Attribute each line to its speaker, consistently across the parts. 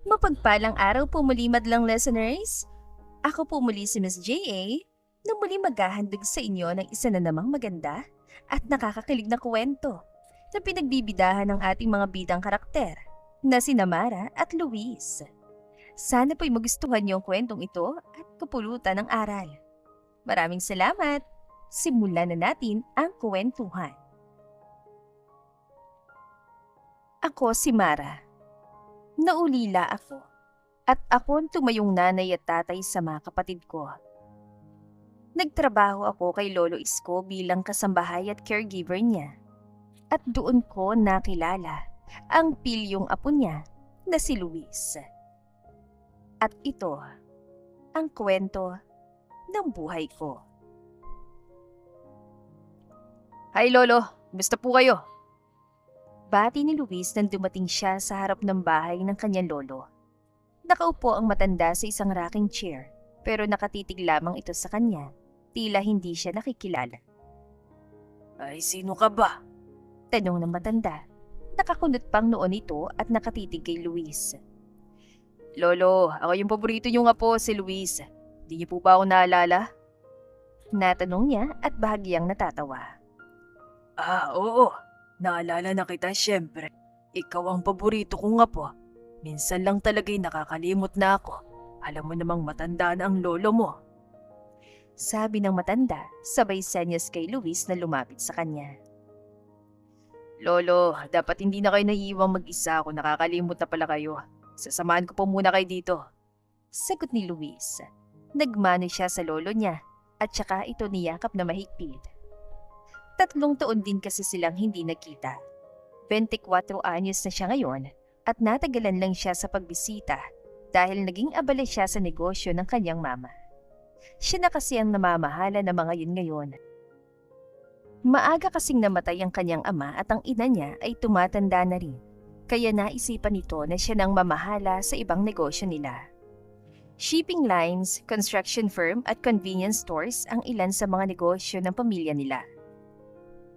Speaker 1: Mapagpalang araw po muli madlang listeners. Ako po muli si Miss J.A. na muli maghahandog sa inyo ng isa na namang maganda at nakakakilig na kwento na pinagbibidahan ng ating mga bidang karakter na si Mara at Luis. Sana po'y magustuhan niyo ang kwentong ito at kapulutan ng aral. Maraming salamat! Simulan na natin ang kwentuhan. Ako si Mara. Naulila ako at ako ang tumayong nanay at tatay sa mga kapatid ko. Nagtrabaho ako kay Lolo Isko bilang kasambahay at caregiver niya. At doon ko nakilala ang pilyong apo niya na si Luis. At ito ang kwento ng buhay ko. Hi Lolo, gusto po kayo? Bati ni Luis nang dumating siya sa harap ng bahay ng kanyang lolo. Nakaupo ang matanda sa isang rocking chair pero nakatitig lamang ito sa kanya. Tila hindi siya nakikilala. Ay, sino ka ba? Tanong ng matanda. Nakakunot pang noon ito at nakatitig kay Luis. Lolo, ako yung paborito niyo nga po si Luis. Di niyo po ba ako naalala? Natanong niya at bahagyang natatawa. Oo. Naalala na kita syempre. Ikaw ang paborito ko nga po. Minsan lang talaga'y nakakalimot na ako. Alam mo namang matanda na ang lolo mo. Sabi ng matanda, sabay senyas kay Luis na lumapit sa kanya. Lolo, dapat hindi na kayo naiiwang mag-isa kung nakakalimot na pala kayo. Sasamahan ko po muna kayo dito. Sagot ni Luis. Nagmano siya sa lolo niya at saka ito niyakap na mahigpit. 3 taon din kasi silang hindi nagkita. 24 anyos na siya ngayon at natagalan lang siya sa pagbisita dahil naging abala siya sa negosyo ng kanyang mama. Siya na kasi ang namamahala ng mga yun ngayon. Maaga kasing namatay ang kanyang ama at ang ina niya ay tumatanda na rin. Kaya naisipan nito na siya nang mamahala sa ibang negosyo nila. Shipping lines, construction firm at convenience stores ang ilan sa mga negosyo ng pamilya nila.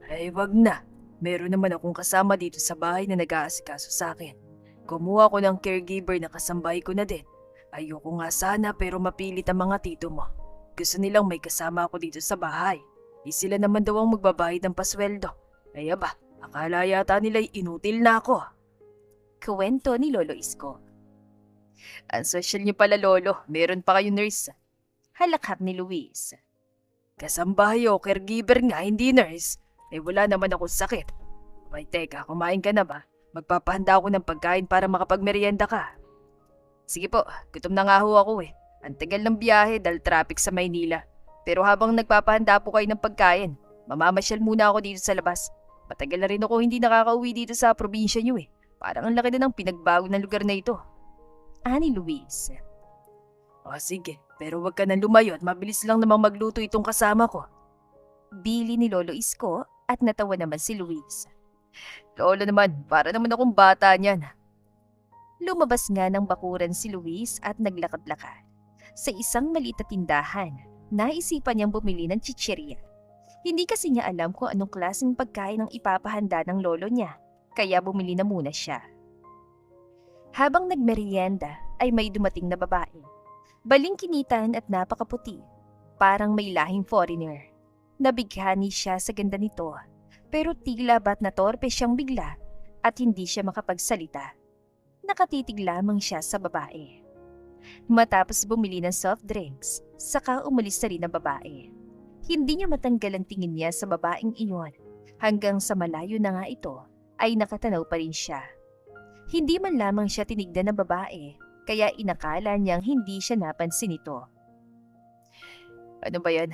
Speaker 1: Ay wag na, meron naman akong kasama dito sa bahay na nag-aasikaso sa akin. Kumuha ko ng caregiver na kasambahay ko na din. Ayoko nga sana pero mapilit ang mga tito mo. Gusto nilang may kasama ako dito sa bahay. Sila naman daw ang magbabayad ng pasweldo. Kaya ba, akala yata nila'y inutil na ako. Kuwento ni Lolo Isko. Ang social niyo pala Lolo, meron pa kayo nurse. Halakhak ni Luis. Kasambahay o caregiver nga, hindi nurse. Wala naman akong sakit. May teka, kumain ka na ba? Magpapahanda ako ng pagkain para makapagmerienda ka. Sige po, gutom na nga ho ako . Ang tagal ng biyahe dahil traffic sa Maynila. Pero habang nagpapahanda po kayo ng pagkain, mamamasyal muna ako dito sa labas. Matagal na rin ako hindi nakakauwi dito sa probinsya niyo . Parang ang laki na ng pinagbago ng lugar na ito. Ani Luis. O sige, pero wag ka nang lumayo at mabilis lang namang magluto itong kasama ko. Bili ni Lolo Isko at natawa naman si Luis. Lolo naman, para naman akong bata niyan. Lumabas nga ng bakuran si Luis at naglakad-lakad. Sa isang maliit na tindahan, naisipan niyang bumili ng chichirya. Hindi kasi niya alam kung anong klaseng pagkain ang ipapahanda ng lolo niya, kaya bumili na muna siya. Habang nagmerienda ay may dumating na babae. Balingkinitan at napakaputi, parang may lahing foreigner. Nabighani siya sa ganda nito, pero tila ba't natorpe siyang bigla at hindi siya makapagsalita. Nakatitig lamang siya sa babae. Matapos bumili ng soft drinks, saka umalis na rin ang babae. Hindi niya matanggal ang tingin niya sa babaeng iyon, hanggang sa malayo na nga ito ay nakatanaw pa rin siya. Hindi man lamang siya tinignan ng babae, kaya inakala niyang hindi siya napansin ito. Ano ba yan?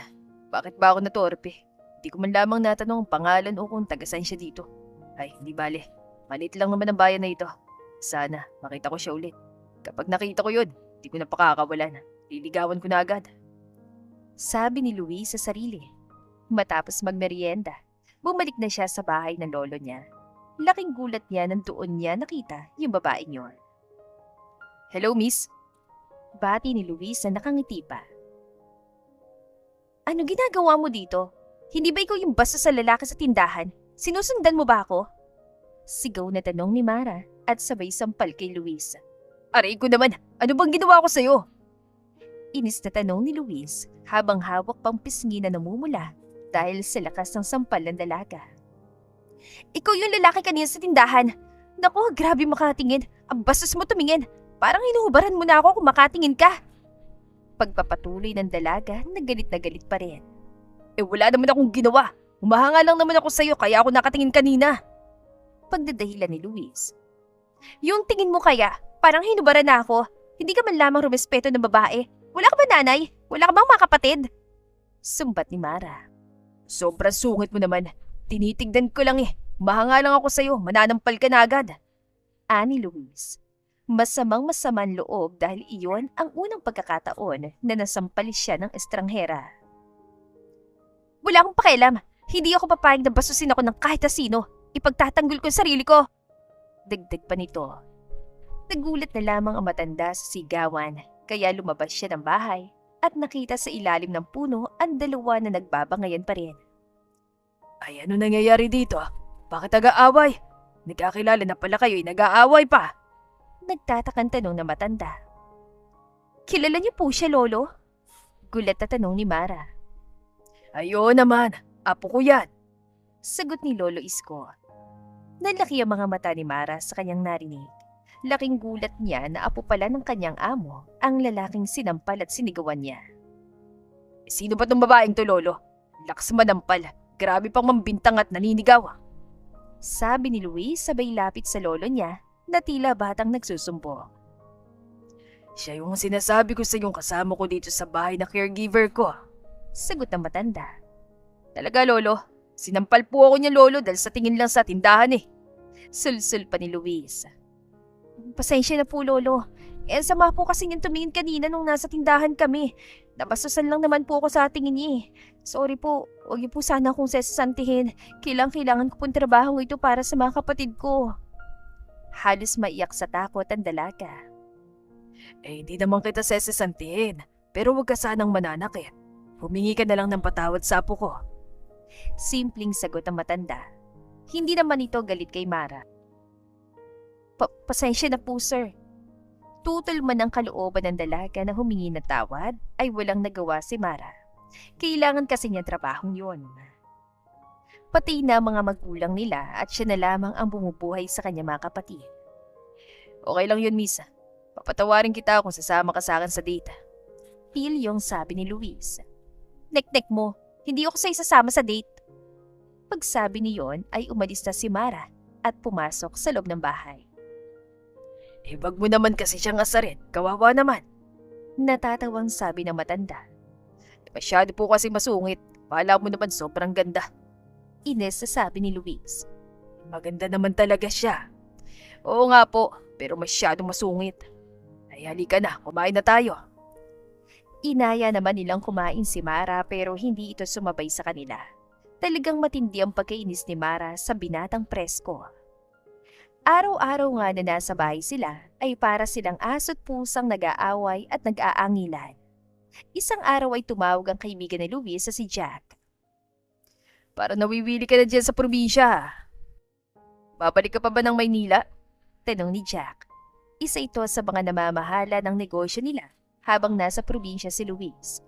Speaker 1: Bakit ba ako natorpe? Hindi ko man lamang natanong ang pangalan o kung taga-saan siya dito. Ay, hindi bale. Maliit lang naman ang bayan na ito. Sana, makita ko siya ulit. Kapag nakita ko yun, hindi ko na pakakawalan. Liligawan ko na agad. Sabi ni Luis sa sarili. Matapos magmerienda, bumalik na siya sa bahay ng lolo niya. Laking gulat niya nang doon niya nakita yung babaeng yon. Hello, miss. Bati ni Luis na nakangiti pa. Ano ginagawa mo dito? Hindi ba ikaw yung basta sa lalaki sa tindahan? Sinusundan mo ba ako? Sigaw na tanong ni Mara at sabay sampal kay Luis. Aray ko naman, ano bang ginawa ko sa'yo? Inis na tanong ni Luis habang hawak pang pisngi na namumula dahil sa lakas ng sampal ng dalaga. Ikaw yung lalaki kanina sa tindahan. Naku, grabe makatingin. Ang bastos mo tumingin. Parang hinuhubaran mo na ako kung makatingin ka. Pagpapatuloy ng dalaga, na galit pa rin. Wala naman akong ginawa. Humahanga lang naman ako sa'yo kaya ako nakatingin kanina. Pagdadahilan ni Luis. Yung tingin mo kaya, parang hinubaran na ako. Hindi ka man lamang rumespeto ng babae. Wala ka ba nanay? Wala ka bang mga kapatid? Sumbat ni Mara. Sobrang sungit mo naman. Tinitignan ko lang Mahanga lang ako sa'yo, mananampal ka na agad. Ani Luis. Masamang loob dahil iyon ang unang pagkakataon na nasampali siya ng estranghera. Wala akong pakialam. Hindi ako papayag na basusin ako ng kahit na sino. Ipagtatanggol ko ang sarili ko. Dagdag pa nito. Nagulat na lamang ang matanda sa sigawan, kaya lumabas siya ng bahay at nakita sa ilalim ng puno ang dalawa na nagbabangayan pa rin. Ay, ano nangyayari dito? Bakit nag-aaway? Nagkakilala na pala kayo'y nag-aaway pa. Nagtatakang tanong na matanda. Kilala niyo po siya, Lolo? Gulat na tanong ni Mara. Ayo naman, apo ko yan. Sagot ni Lolo Isko. Nalaki ang mga mata ni Mara sa kanyang narinig. Laking gulat niya na apo pala ng kanyang amo, ang lalaking sinampal at sinigawan niya. Sino ba tong babaeng to, Lolo? Lakas manampal. Grabe pang mambintang at naninigaw. Sabi ni Luis sabay lapit sa lolo niya na tila batang nagsusumbong. Siya yung sinasabi ko sa yung kasama ko dito sa bahay na caregiver ko. Sagot ng matanda. Talaga, Lolo? Sinampal po ako niya, Lolo, dahil sa tingin lang sa tindahan Sulsul pa ni Luis. Pasensya na po, Lolo. Sama po kasi niyang tumingin kanina nung nasa tindahan kami. Nabastusan lang naman po ako sa tingin niya Sorry po, huwag niyo po sana akong sesasantihin. Kailangan ko pong trabaho ito para sa mga kapatid ko. Halos maiyak sa takot ang dalaga. Hindi naman kita sesasantihin, pero huwag ka sanang mananakit. Humingi ka na lang ng patawad sa apo ko. Simpleng sagot ang matanda. Hindi naman ito galit kay Mara. Pasensya na po, sir. Tutol man ang kalooban ng dalaga na humingi ng tawad ay walang nagawa si Mara. Kailangan kasi niya trabahong yun. Pati na mga magulang nila at siya na lamang ang bumubuhay sa kanya mga kapatid. Okay lang yun, Miss. Papatawarin kita kung sasama ka sa akin sa date. Yung sabi ni Luis. Nek-nek mo, hindi ako sa isasama sa date. Pagsabi niyon ay umalis na si Mara at pumasok sa loob ng bahay. Wag mo naman kasi siyang asarin, kawawa naman. Natatawang sabi ng matanda. Masyado po kasi masungit, pala mo naman sobrang ganda. Ines sa sabi ni Luis. Maganda naman talaga siya. Oo nga po, pero masyado masungit. Ay halika na, kumain na tayo. Inaya naman nilang kumain si Mara pero hindi ito sumabay sa kanila. Talagang matindi ang pagkainis ni Mara sa binatang presko. Araw-araw nga na nasa bahay sila ay para silang aso't pusang nag-aaway at nag-aangilan. Isang araw ay tumawag ang kaibigan ni Luis sa si Jack. Para nawiwili ka na dyan sa probinsya. Babalik ka pa ba ng Maynila? Tanong ni Jack. Isa ito sa mga namamahala ng negosyo nila habang nasa probinsya si Luis.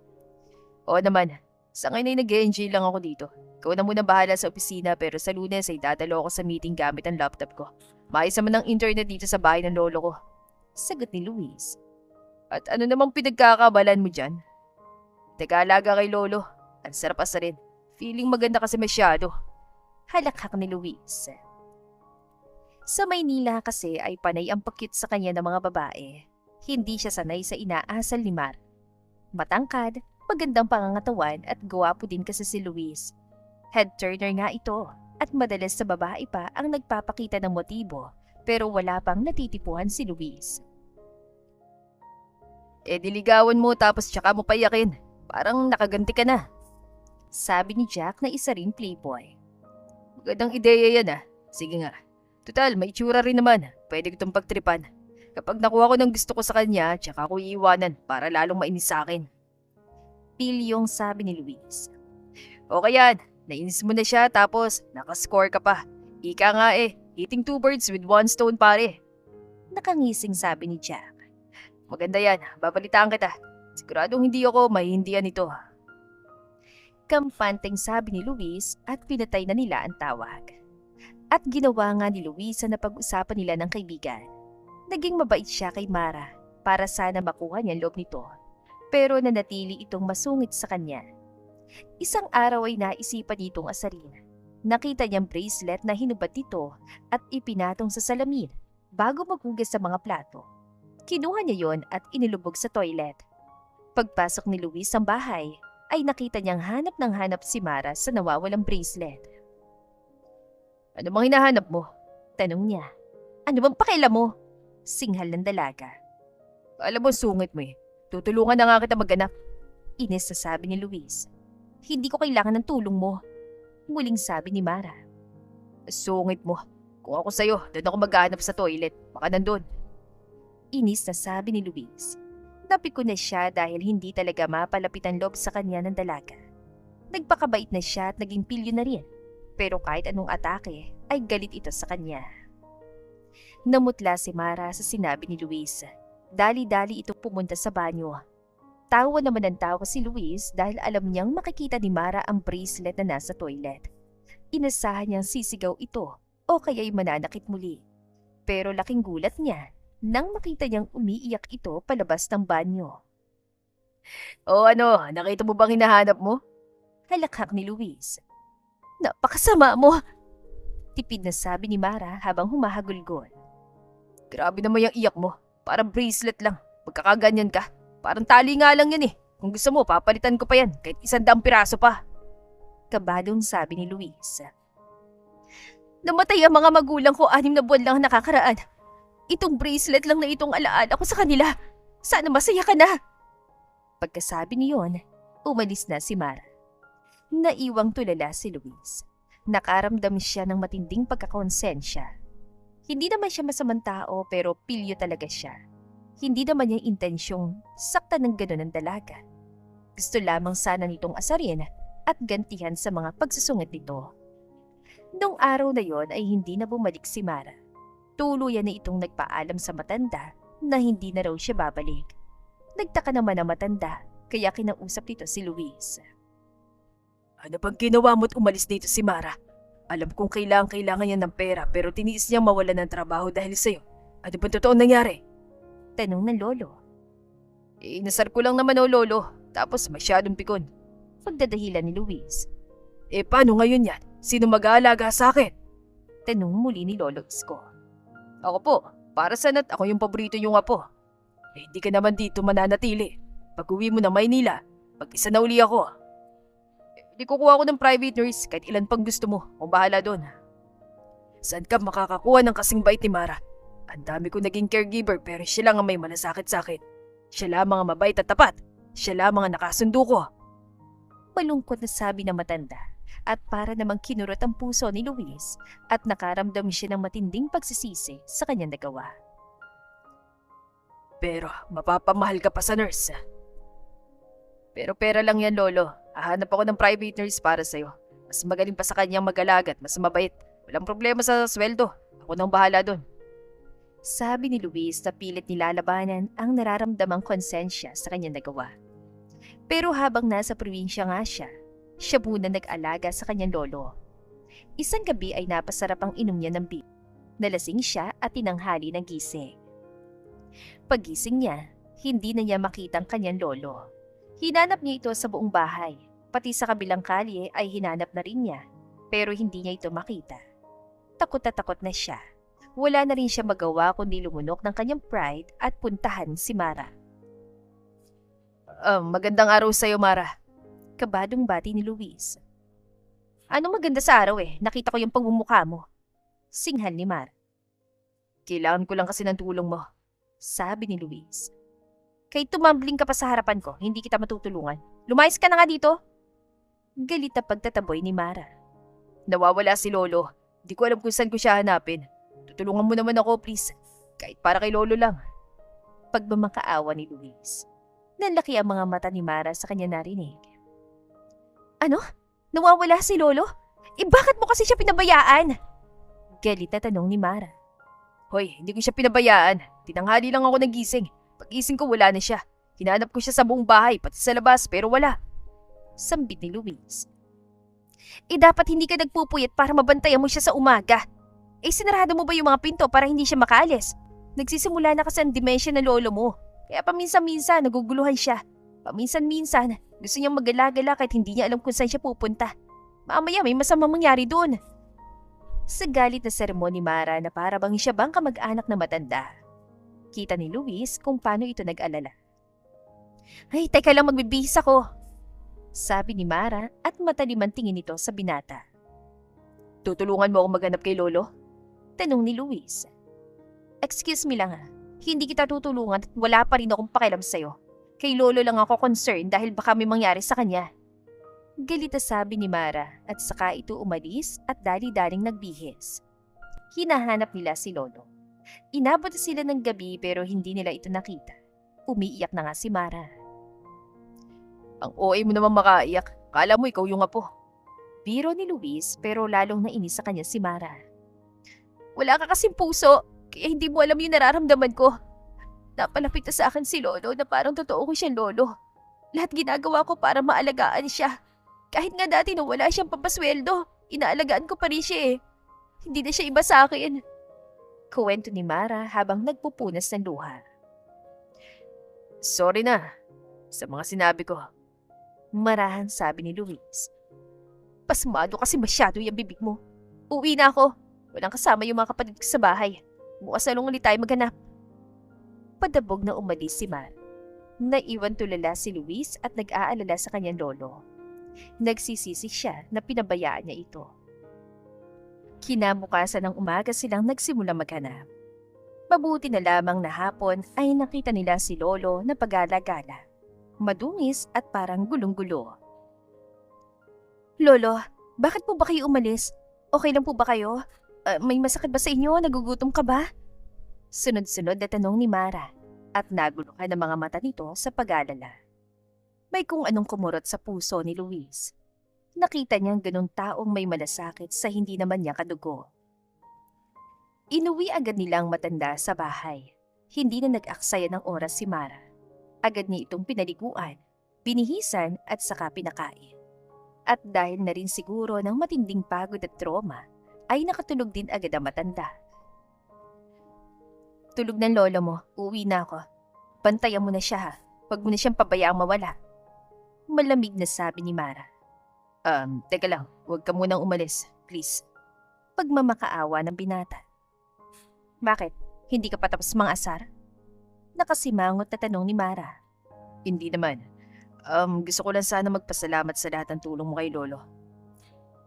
Speaker 1: Oo naman, sa ngayon ay nag-enjoy lang ako dito. Ikaw na muna bahala sa opisina pero sa Lunes ay dadalo ako sa meeting gamit ang laptop ko. Maayos naman ng internet dito sa bahay ng lolo ko. Sagot ni Luis. At ano namang pinagkakabalan mo dyan? Taga-alaga kay lolo. Ang sarap asarin. Feeling maganda kasi masyado. Halakhak ni Luis. Sa Maynila kasi ay panay ang pakit sa kanya ng mga babae. Hindi siya sanay sa inaasal ni Mar. Matangkad, magandang pangangatawan at gwapo din kasi si Luis. Head turner nga ito at madalas sa babae pa ang nagpapakita ng motibo pero wala pang natitipuhan si Luis. Diligawan mo tapos tsaka mo payakin. Parang nakaganti ka na. Sabi ni Jack na isa ring playboy. Magandang ideya yan Sige nga. Total, may itsura rin naman. Pwede ko itong pagtripan. Kapag nakuha ko ng gusto ko sa kanya, tsaka ko iiwanan para lalong mainis sa akin. Yung sabi ni Luis. Okay yan. Nainis mo na siya tapos nakascore ka pa. Ika nga hitting two birds with one stone pare. Nakangising sabi ni Jack. Maganda yan, babalitaan kita. Siguradong hindi ako mahihindihan ito. Kampanteng sabi ni Luis at pinatay na nila ang tawag. At ginawa nga ni Luisa na pag-usapan nila ng kaibigan. Naging mabait siya kay Mara para sana makuha niya ang loob nito. Pero nanatili itong masungit sa kanya. Isang araw ay naisipan nitong asarin. Nakita niyang bracelet na hinubad nito at ipinatong sa salamin bago maghugas sa mga plato. Kinuha niya yon at inilubog sa toilet. Pagpasok ni Luis sa bahay, ay nakita niyang hanap ng hanap si Mara sa nawawalang bracelet. Ano bang hinahanap mo? Tanong niya. Ano bang pakialam mo? Singhal ng dalaga. Alam mo, sungit mo eh. Tutulungan na nga kita maghanap. Inis na sabi ni Luis. Hindi ko kailangan ng tulong mo. Muling sabi ni Mara. Sungit mo. Kung ako sa'yo, doon ako maghanap sa toilet. Baka nandun. Inis na sabi ni Luis. Napiko na siya dahil hindi talaga mapalapit ang loob sa kanya ng dalaga. Nagpakabait na siya at naging pilyo na rin. Pero kahit anong atake, ay galit ito sa kanya. Namutla si Mara sa sinabi ni Luis. Dali-dali itong pumunta sa banyo. Tawa naman ang tawa si Luis dahil alam niyang makikita ni Mara ang bracelet na nasa toilet. Inasahan niyang sisigaw ito o kaya'y mananakit muli. Pero laking gulat niya nang makita niyang umiiyak ito palabas ng banyo. O ano, nakita mo bang hinahanap mo? Halakhak ni Luis. Napakasama mo! Tipid na sabi ni Mara habang humahagulgol. Grabe naman yung iyak mo. Parang bracelet lang. Magkakaganyan ka. Parang tali nga lang yan eh. Kung gusto mo, papalitan ko pa yan kahit 100 piraso pa. Kabadong sabi ni Luis. Namatay ang mga magulang ko 6 na buwan lang nakakaraan. Itong bracelet lang na itong alaala ko sa kanila. Sana masaya ka na. Pagkasabi niyon, umalis na si Mara. Naiwang tulala si Luis. Nakaramdam siya ng matinding pagkakonsensya. Hindi naman siya masamang tao pero pilyo talaga siya. Hindi naman niya intensyong saktan ng gano'n ang dalaga. Gusto lamang sana nitong asarin at gantihan sa mga pagsusungit nito. Noong araw na yon ay hindi na bumalik si Mara. Tuluyan na itong nagpaalam sa matanda na hindi na raw siya babalik. Nagtaka naman ang matanda kaya kinausap nito si Luis. Ano bang ginawa mo't umalis dito si Mara? Alam kong kailangan niya ng pera pero tiniis niyang mawalan ng trabaho dahil sa'yo. Ano bang totoo nangyari? Tanong ng lolo. Inasar ko lang naman o lolo, tapos masyadong pikon. Pagdadahilan ni Luis. Paano ngayon yan? Sino mag-aalaga sa akin? Tanong muli ni Lolo Isko. Ako po, para sana't ako yung paborito niyong apo. Hindi ka naman dito mananatili. Pag uwi mo ng Maynila, mag-isa na uli ako. Hindi kukuha ko ng private nurse kahit ilan pang gusto mo. Kung bahala doon. Saan ka makakakuha ng kasing bait ni Mara? Ang dami ko naging caregiver pero siya lang ang may malasakit sa akin. Siya lamang ang mabait at tapat. Siya lamang ang nakasundo ko. Malungkot na sabi ng matanda at para namang kinurot ang puso ni Luis at nakaramdam siya ng matinding pagsisisi sa kanyang nagawa. Pero mapapamahal ka pa sa nurse. Pero pera lang yan, Lolo. Hahanap ako ng private nurse para sa'yo. Mas magaling pa sa kanyang mag-alaga at mas mabait. Walang problema sa sweldo. Ako nang bahala doon. Sabi ni Luis na pilit nilalabanan ang nararamdamang konsensya sa kanyang nagawa. Pero habang nasa probinsya nga siya muna nag-alaga sa kanyang lolo. Isang gabi ay napasarap ang inom niya ng beer. Nalasing siya at tinanghali ng gising. Paggising niya, hindi na niya makita ang kanyang lolo. Hinanap niya ito sa buong bahay, pati sa kabilang kalye ay hinanap na rin niya, pero hindi niya ito makita. Takot na siya. Wala na rin siya magawa kundi lumunok ng kanyang pride at puntahan si Mara. Magandang araw sa'yo, Mara. Kabadong bati ni Luis. Anong maganda sa araw eh? Nakita ko yung pagmumukha mo. Singhal ni Mara. Kailangan ko lang kasi ng tulong mo, sabi ni Luis. Kahit tumambling ka pa sa harapan ko, hindi kita matutulungan. Lumayas ka na nga dito. Galit na pagtataboy ni Mara. Nawawala si Lolo. Di ko alam kung saan ko siya hanapin. Tutulungan mo naman ako, please. Kahit para kay Lolo lang. Pagmamakaawa ni Luis. Nanlaki ang mga mata ni Mara sa kanya narinig. Ano? Nawawala si Lolo? Bakit mo kasi siya pinabayaan? Galit na tanong ni Mara. Hoy, hindi ko siya pinabayaan. Tinanghali lang ako nagising. Pag-ising ko wala na siya. Hinanap ko siya sa buong bahay, pati sa labas, pero wala. Sambit ni Luis. Dapat hindi ka nagpupuyat para mabantayan mo siya sa umaga. Sinarado mo ba yung mga pinto para hindi siya makaalis? Nagsisimula na kasi ang demensya ng lolo mo. Kaya paminsan-minsan naguguluhan siya. Paminsan-minsan gusto niyang mag-gala-gala kahit hindi niya alam kung saan siya pupunta. Mamaya may masamang mangyari doon. Sa galit na sermon ni Mara na para bang siya bang kamag-anak na matanda. Kita ni Luis kung paano ito nag-alala. Ay, teka lang, magbibihis ako. Sabi ni Mara at matalim ang tingin nito sa binata. Tutulungan mo akong maghanap kay lolo? Tanong ni Luis. Excuse me lang hindi kita tutulungan at wala pa rin akong pakialam sa'yo. Kay lolo lang ako concerned dahil baka may mangyari sa kanya. Galit na sabi ni Mara at saka ito umalis at dali-daling nagbihis. Hinahanap nila si lolo. Inabot na sila ng gabi pero hindi nila ito nakita. Umiiyak na nga si Mara. Ang OA mo naman makaiyak. Kala mo ikaw yung apo. Biro ni Luis pero lalong nainis sa kanya si Mara. Wala ka kasing puso, kaya hindi mo alam yung nararamdaman ko. Napalapit na sa akin si lolo na parang totoo ko siyang lolo. Lahat ginagawa ko para maalagaan siya. Kahit nga dati nung wala siyang pampasweldo, inaalagaan ko pa rin siya eh. Hindi na siya iba sa akin. Kuwento ni Mara habang nagpupunas ng luha. Sorry na sa mga sinabi ko. Marahang sabi ni Luis. Pasmado kasi masyado yung bibig mo. Uwi na ako. Walang kasama yung mga kapatid ko sa bahay. Bukas na lang ulit tayo maghanap. Padabog na umalis si Mar. Naiwan tulala si Luis at nag-aalala sa kanyang lolo. Nagsisisi siya na pinabayaan niya ito. Kinabukasan ng umaga silang nagsimula maghanap. Mabuti na lamang na hapon ay nakita nila si lolo na pagala-gala. Madungis at parang gulong-gulo. Lolo, bakit po ba kayo umalis? Okay lang po ba kayo? May masakit ba sa inyo? Nagugutom ka ba? Sunod-sunod na tanong ni Mara at naguluhan ang mga mata nito sa pag-alala. May kung anong kumurot sa puso ni Luis. Nakita niyang ganung taong may malasakit sa hindi naman niya kadugo. Inuwi agad nilang matanda sa bahay. Hindi na nag-aksaya ng oras si Mara. Agad niya itong pinaliguan, binihisan at saka pinakain. At dahil na rin siguro ng matinding pagod at trauma, ay nakatulog din agad ang matanda. Tulog ng lolo mo, uwi na ako. Bantayan mo na siya ha, huwag mo na siyang pabayaang mawala. Malamig na sabi ni Mara. Teka lang, huwag ka munang umalis, please. Pagmamakaawa ng binata. Bakit? Hindi ka pa tapos mga asar? Nakasimangot na tanong ni Mara. Hindi naman. Gusto ko lang sana magpasalamat sa lahat ng tulong mo kay lolo.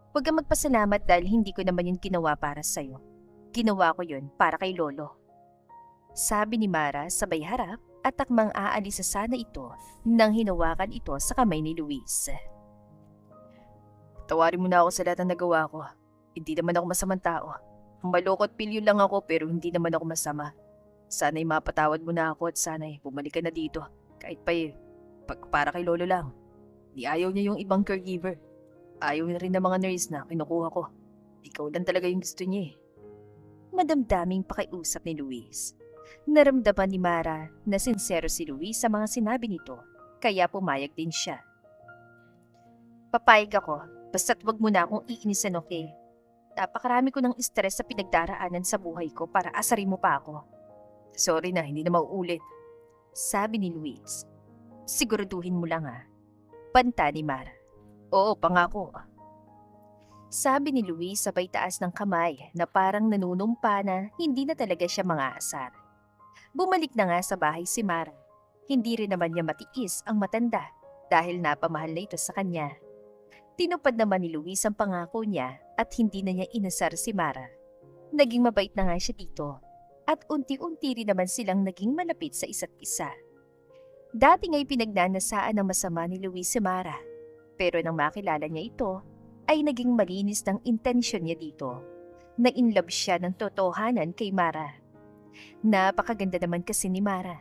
Speaker 1: Huwag kang magpasalamat dahil hindi ko naman yun ginawa para sa'yo. Ginawa ko yun para kay lolo. Sabi ni Mara sabay harap at takmang aalis sana ito nang hinawakan ito sa kamay ni Luis. Tawarin mo na ako sa lahat ng nagawa ko. Hindi naman ako masamang tao. Maloko at pilyo lang ako pero hindi naman ako masama. Sana'y mapatawad mo na ako at sana'y bumalik ka na dito. Kahit pa para kay lolo lang. Di ayaw niya yung ibang caregiver. Ayaw na rin ng mga nurse na kinukuha ko. Ikaw lang talaga yung gusto niya eh. Madamdaming pakiusap ni Luis. Naramdaman ni Mara na sincero si Luis sa mga sinabi nito. Kaya pumayag din siya. Papayag ako, basta't wag mo na akong iinisan, okay? Napakarami ko ng stress sa pinagdaraanan sa buhay ko para asarin mo pa ako. Sorry na, hindi na mauulit. Sabi ni Luis. Siguraduhin mo lang ha. Banta ni Mara. Oo, pangako. Sabi ni Luis sabay taas ng kamay na parang nanunumpa na hindi na talaga siya mangaasar. Bumalik na nga sa bahay si Mara. Hindi rin naman niya matiis ang matanda dahil napamahal na ito sa kanya. Tinupad naman ni Luis ang pangako niya at hindi na niya inasar si Mara. Naging mabait na nga siya dito at unti-unti rin naman silang naging malapit sa isa't isa. Dati nga'y pinagnanasaan ng masama ni Luis si Mara, pero nang makilala niya ito, ay naging malinis ng intensyon niya dito. Na-inlove siya ng totohanan kay Mara. Napakaganda naman kasi ni Mara.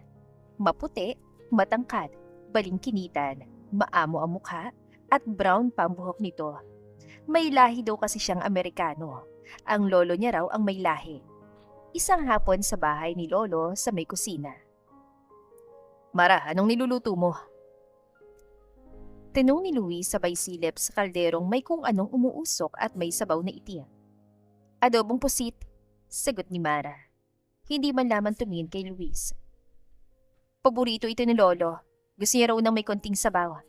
Speaker 1: Maputi, matangkad, balingkinitan, maamo ang mukha, at brown pa ang buhok nito. May lahi daw kasi siyang Amerikano. Ang lolo niya raw ang may lahi. Isang hapon sa bahay ni lolo sa may kusina. Mara, anong niluluto mo? Tanong ni Luis sabay silip sa kalderong may kung anong umuusok at may sabaw na itim. Adobong pusit, sagot ni Mara. Hindi man lamang tumingin kay Luis. Paborito ito ni Lolo. Gusto niya raw ng may konting sabaw.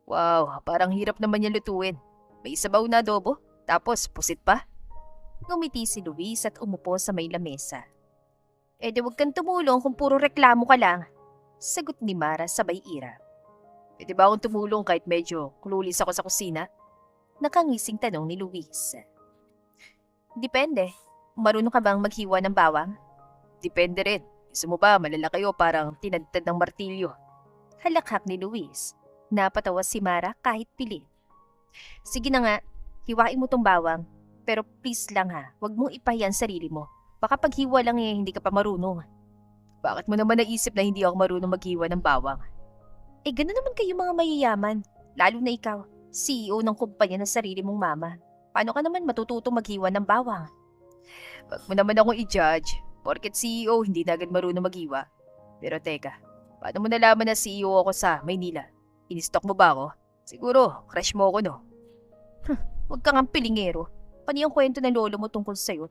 Speaker 1: Wow, parang hirap naman niya lutuin. May sabaw na adobo, tapos pusit pa. Ngumiti si Luis at umupo sa may lamesa. Di wag kang tumulong kung puro reklamo ka lang, sagot ni Mara sabay ira. Pwede ba akong tumulong kahit medyo clueless ako sa kusina? Nakangising tanong ni Luis. Depende. Marunong ka bang maghiwa ng bawang? Depende rin. Gusto mo ba malalaki o parang tinadtad ng martilyo? Halakhak ni Luis. Napatawa si Mara kahit pilit. Sige na nga, hiwain mo tong bawang. Pero please lang ha, wag mong ipahiyan sarili mo. Baka paghiwa lang hindi ka pa marunong. Bakit mo naman naisip na hindi ako marunong maghiwa ng bawang? Gano'n naman kayo mga mayayaman. Lalo na ikaw, CEO ng kumpanya ng sarili mong mama. Paano ka naman matututong maghiwa ng bawang? Wag mo naman akong i-judge. Porket CEO, hindi na agad marunong maghiwa. Pero teka, paano mo nalaman na CEO ako sa Maynila? In-stock mo ba ako? Siguro, crush mo ako no? Huwag kang ang pilingero. Pani ang kwento ng lolo mo tungkol sa'yo.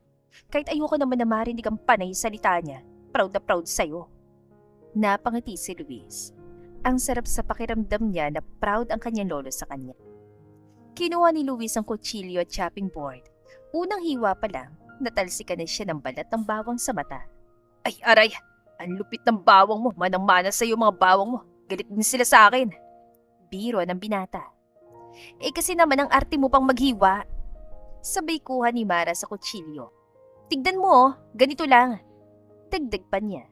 Speaker 1: Kahit ayoko naman na marinig ang panay salita niya, proud na proud sa'yo. Napangiti si Luis. Ang sarap sa pakiramdam niya na proud ang kanyang lolo sa kanya. Kinuha ni Luis ang kutsilyo at chopping board. Unang hiwa pa lang, natalsikan na siya ng balat ng bawang sa mata. Ay aray! Ang lupit ng bawang mo, manang-mana sa'yo mga bawang mo. Galit din sila sa akin. Biro ng binata. Kasi naman ang arte mo pang maghiwa. Sabay kuha ni Mara sa kutsilyo. Tignan mo, ganito lang. Dagdag pa niya.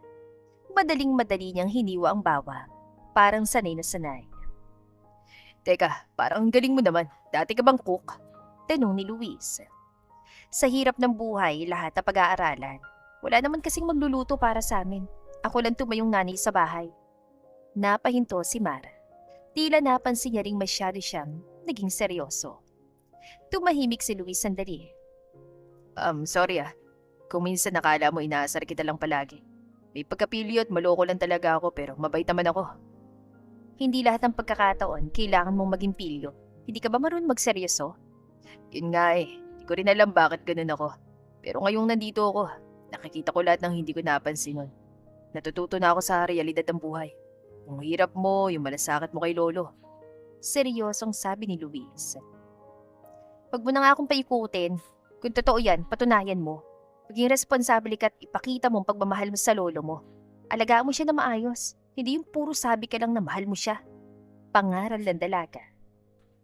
Speaker 1: Madaling-madali niyang hiniwa ang bawang. Parang sanay na sanay. Teka, parang galing mo naman. Dati ka bang cook? Tanong ni Luis. Sa hirap ng buhay, lahat na pag-aaralan. Wala naman kasing magluluto para sa amin. Ako lang tumayong nanay sa bahay. Napahinto si Mara. Tila napansin niya ring masyado siyang naging seryoso. Tumahimik si Luis sandali. Sorry Kung minsan nakala mo inaasar kita lang palagi. May pagkapilyo at maloko lang talaga ako pero mabait naman ako. Hindi lahat ng pagkakataon kailangan mong maging pilyo. Hindi ka ba marunong magseryoso? Yun nga Hindi ko rin alam bakit ganun ako. Pero ngayong nandito ako, nakikita ko lahat ng hindi ko napansin nun. Natututo na ako sa realidad ng buhay. Yung hirap mo, yung malasakit mo kay Lolo. Seryosong sabi ni Luis. Huwag mo na nga akong paikutin. Kung totoo yan, patunayan mo. Maging responsable ka at ipakita mo ang pagmamahal mo sa lolo mo. Alagaan mo siya na maayos. Hindi yung puro sabi ka lang na mahal mo siya. Pangaral ng dalaga.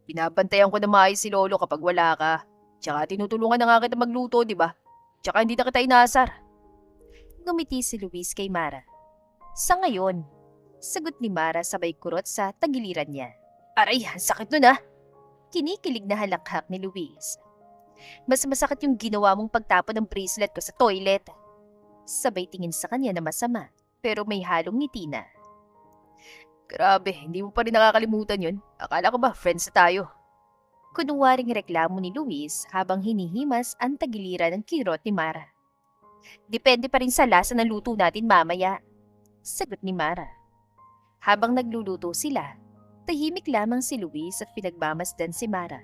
Speaker 1: Binabantayan ko na maayos si Lolo kapag wala ka. Tsaka tinutulungan na nga kita magluto, di ba? Tsaka hindi na kita inasar. Ngumiti si Luis kay Mara. Sa ngayon, sagot ni Mara sabay kurot sa tagiliran niya. Aray, ang sakit nun Kinikilig na halakhak ni Luis. Mas masakit yung ginawa mong pagtapon ng bracelet ko sa toilet. Sabay tingin sa kanya na masama, pero may halong ngiti na. Grabe, hindi mo pa rin nakakalimutan yun. Akala ko ba friends na tayo? Kunwaring reklamo ni Luis habang hinihimas ang tagiliran ng kirot ni Mara. Depende pa rin sa lasa ng luto natin mamaya, sagot ni Mara. Habang nagluluto sila, tahimik lamang si Luis at pinagmamasdan si Mara.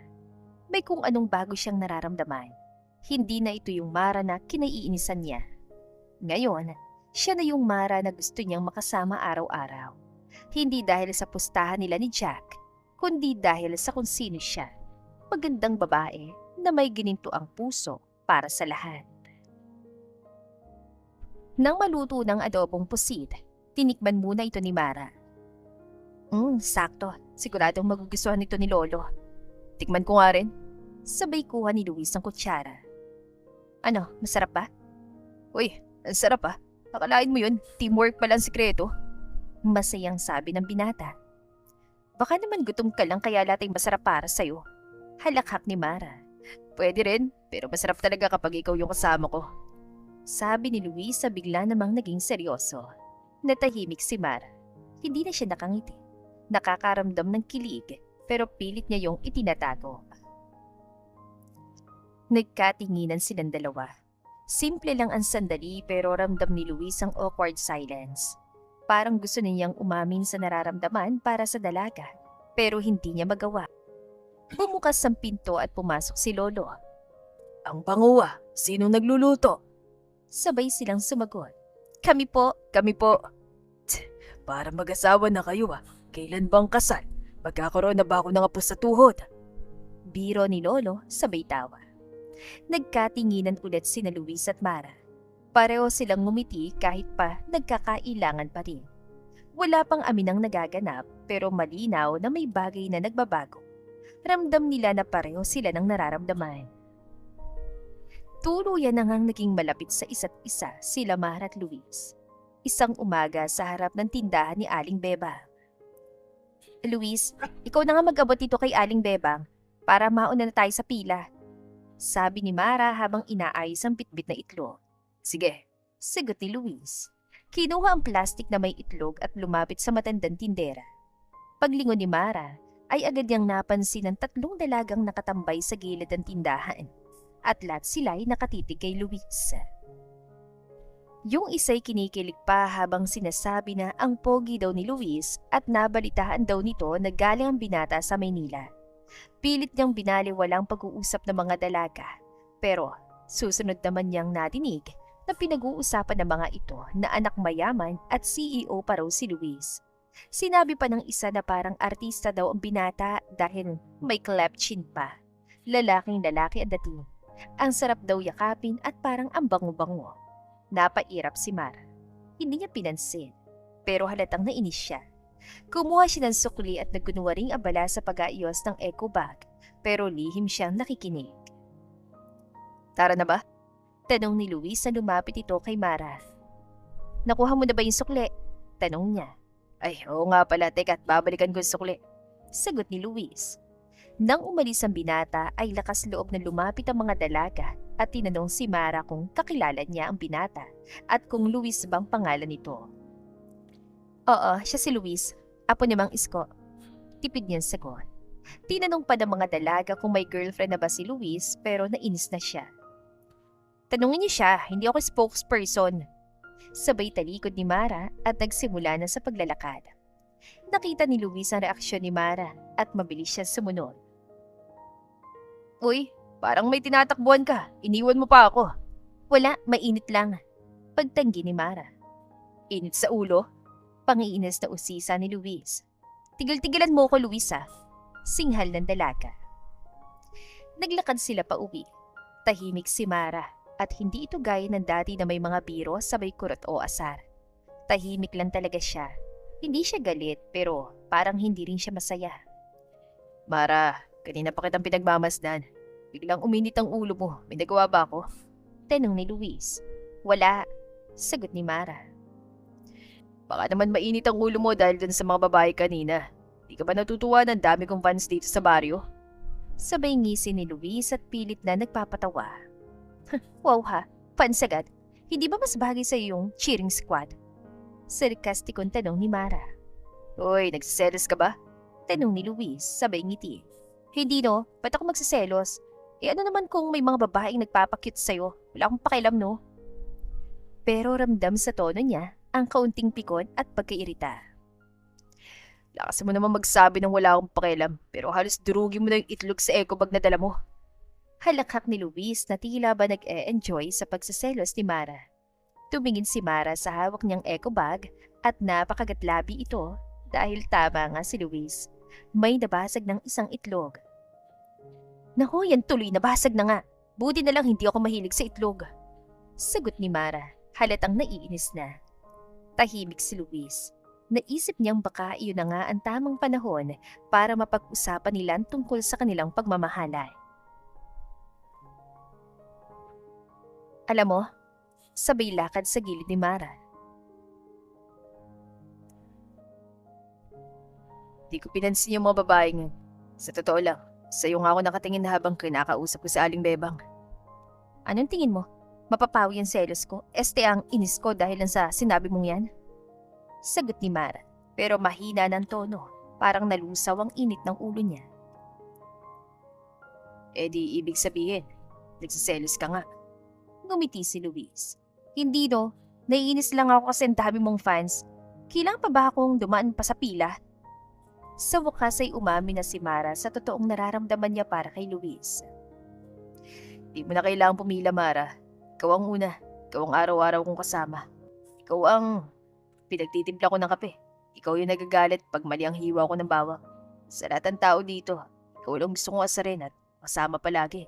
Speaker 1: May kung anong bago siyang nararamdaman. Hindi na ito yung Mara na kinaiinisan niya. Ngayon, siya na yung Mara na gusto niyang makasama araw-araw. Hindi dahil sa pustahan nila ni Jack, kundi dahil sa kung sino siya. Magandang babae na may gininto ang puso para sa lahat. Nang maluto ng adobong pusit, tinikman muna ito ni Mara. Sakto. Siguradong magugustuhan nito ni Lolo. Tikman ko nga rin. Sabay kuha ni Luis ng kutsara. Ano, masarap ba? Uy, ang sarap Akalain mo yun, teamwork pala ang sikreto. Masayang sabi ng binata. Baka naman gutom ka lang kaya latay masarap para sa'yo. Halakhak ni Mara. Pwede rin, pero masarap talaga kapag ikaw yung kasama ko. Sabi ni Luis sa bigla namang naging seryoso. Natahimik si Mara. Hindi na siya nakangiti. Nakakaramdam ng kilig, pero pilit niya yung itinatago. Nagkatinginan silang dalawa. Simple lang ang sandali pero ramdam ni Luis ang awkward silence. Parang gusto niyang umamin sa nararamdaman para sa dalaga, pero hindi niya magawa. Bumukas ang pinto at pumasok si Lolo. Ang banguwa, sinong nagluluto? Sabay silang sumagot. Kami po, kami po. Para mag-asawa na kayo Kailan bang kasal? Magkakaroon na ba ako ng apo sa tuhod? Biro ni Lolo sabay tawa. Nagkatinginan ulit sina Luis at Mara. Pareho silang ngumiti kahit pa nagkakailangan pa rin. Wala pang aminang nagaganap pero malinaw na may bagay na nagbabago. Ramdam nila na pareho sila ng nararamdaman. Tuluyan na ngang naging malapit sa isa't isa sila Mara at Luis. Isang umaga sa harap ng tindahan ni Aling Bebang. Luis, ikaw na nga mag-abot dito kay Aling Bebang para mauna na tayo sa pila. Sabi ni Mara habang inaayos ang bitbit na itlog. Sige, sagot ni Luis. Kinuha ang plastik na may itlog at lumapit sa matandang tindera. Paglingon ni Mara, ay agad niyang napansin ang 3 dalagang nakatambay sa gilid ng tindahan. At lahat sila'y nakatitig kay Luis. Yung isa'y kinikilig pa habang sinasabi na ang pogi daw ni Luis at nabalitaan daw nito na galing ang binata sa Maynila. Pilit niyang binaliwalang pag-uusap ng mga dalaga. Pero susunod naman niyang nadinig na pinag-uusapan ng mga ito na anak mayaman at CEO pa raw si Luis. Sinabi pa ng isa na parang artista daw ang binata dahil may cleft chin pa. Lalaking lalaki ang dating. Ang sarap daw yakapin at parang ang bango-bango. Napairap si Mara. Hindi niya pinansin, pero halatang nainis siya. Kumuha siya ng sukli at nagkunwaring abala sa pag-aayos ng eco bag, pero lihim siyang nakikinig. Tara na ba? Tanong ni Luis na lumapit ito kay Mara. Nakuha mo na ba yung sukli? Tanong niya. Ay, oo nga pala, teka't babalikan ko yung sukli. Sagot ni Luis. Nang umalis ang binata ay lakas loob na lumapit ang mga dalaga at tinanong si Mara kung kakilala niya ang binata at kung Luis bang pangalan nito. Oo, siya si Luis. Apo ni Mang Isko. Tipid niyang sagot. Tinanong pa ng mga dalaga kung may girlfriend na ba si Luis pero nainis na siya. Tanungin niyo siya, hindi ako spokesperson. Sabay talikod ni Mara at nagsimula na sa paglalakad. Nakita ni Luis ang reaksyon ni Mara at mabilis siya sumunod. Uy, parang may tinatakbuhan ka. Iniwan mo pa ako. Wala, mainit lang. Pagtanggi ni Mara. Init sa ulo? Pangiinis na usisa ni Luis. Tigil-tigilan mo ko, Luis Singhal ng dalaga. Naglakad sila pa uwi. Tahimik si Mara at hindi ito gaya ng dati na may mga biro sabay kurot o asar. Tahimik lang talaga siya. Hindi siya galit pero parang hindi rin siya masaya. Mara, kanina pa kitang pinagmamasdan. Biglang uminit ang ulo mo. May nagawa ba ako? Tanong ni Luis. Wala. Sagot ni Mara. Baka naman mainit ang ulo mo dahil dun sa mga babae kanina. Di ka ba natutuwa ng dami kong fans dito sa baryo? Sabay ngisi ni Luis at pilit na nagpapatawa. Wow fans agad. Hindi ba mas bagay sa yung cheering squad? Sarkastikong tanong ni Mara. Uy, nagsiselos ka ba? Tanong ni Luis, sabay ngiti. Hindi no, ba't ako magsiselos? Ano naman kung may mga babaeng nagpapakyut sa'yo? Wala akong pakialam no? Pero ramdam sa tono niya ang kaunting pikon at pagkairita. Lakas mo naman magsabi ng wala akong pakialam pero halos durugin mo na yung itlog sa eco bag na dala mo. Halakhak ni Luis na tila ba nag-e-enjoy sa pagsaselos ni Mara. Tumingin si Mara sa hawak niyang eco bag at napakagatlabi ito dahil tama nga si Luis. May nabasag ng isang itlog. Naku, yan tuloy nabasag na nga. Buti na lang hindi ako mahilig sa itlog. Sagot ni Mara, halatang naiinis na. Tahimik si Luis. Naisip niyang baka iyon na nga ang tamang panahon para mapag-usapan nila tungkol sa kanilang pagmamahalan. Alam mo, sabay lakad sa gilid ni Mara. Di ko pinansin yung mga babaeng yun. Sa totoo lang, sa'yo nga ako nakatingin habang kinakausap ko sa Aling Bebang. Anong tingin mo? Mapapawi ang selos ko? Ang inis ko dahil lang sa sinabi mong yan? Sagot ni Mara, pero mahina ng tono. Parang nalusaw ang init ng ulo niya. Di ibig sabihin, nagsiselos ka nga. Ngumiti si Luis. Hindi no, naiinis lang ako kasi ang dami mong fans. Kailangan pa ba akong dumaan pa sa pila? Sa wakas ay umamin na si Mara sa totoong nararamdaman niya para kay Luis. Di mo na kailangang pumila, Mara. Ikaw ang una. Ikaw ang araw-araw kong kasama. Ikaw ang pinagtitimpla ko ng kape. Ikaw yung nagagalit pag mali ang hiwa ko ng bawang. Sa lahat ng tao dito, ikaw lang gusto kong asarin at kasama palagi.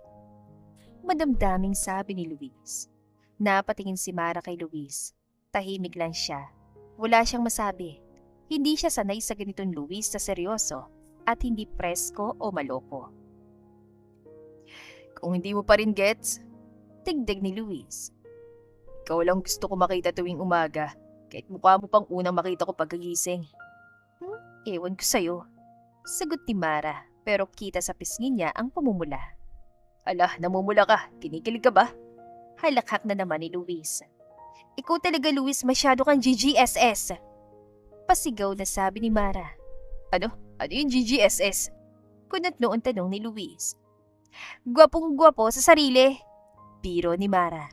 Speaker 1: Madamdaming sabi ni Luis. Napatingin si Mara kay Luis. Tahimik lang siya. Wala siyang masabi. Hindi siya sanay sa ganitong Luis na seryoso at hindi presko o maloko. Kung hindi mo pa rin gets, tigdig ni Luis. Ikaw lang gusto ko makita tuwing umaga, kahit mukha mo pang unang makita ko pagkagising. Ewan ko sa'yo. Sagot ni Mara, pero kita sa pisngi niya ang pumumula. Ala, namumula ka. Kinikilig ka ba? Halakhak na naman ni Luis. Ikaw talaga, Luis, masyado kang GGSS. Pasigaw na sabi ni Mara. Ano? Ano yung GGSS? Kunat noon tanong ni Luis. Gwapong-gwapo sa sarili. Biro ni Mara.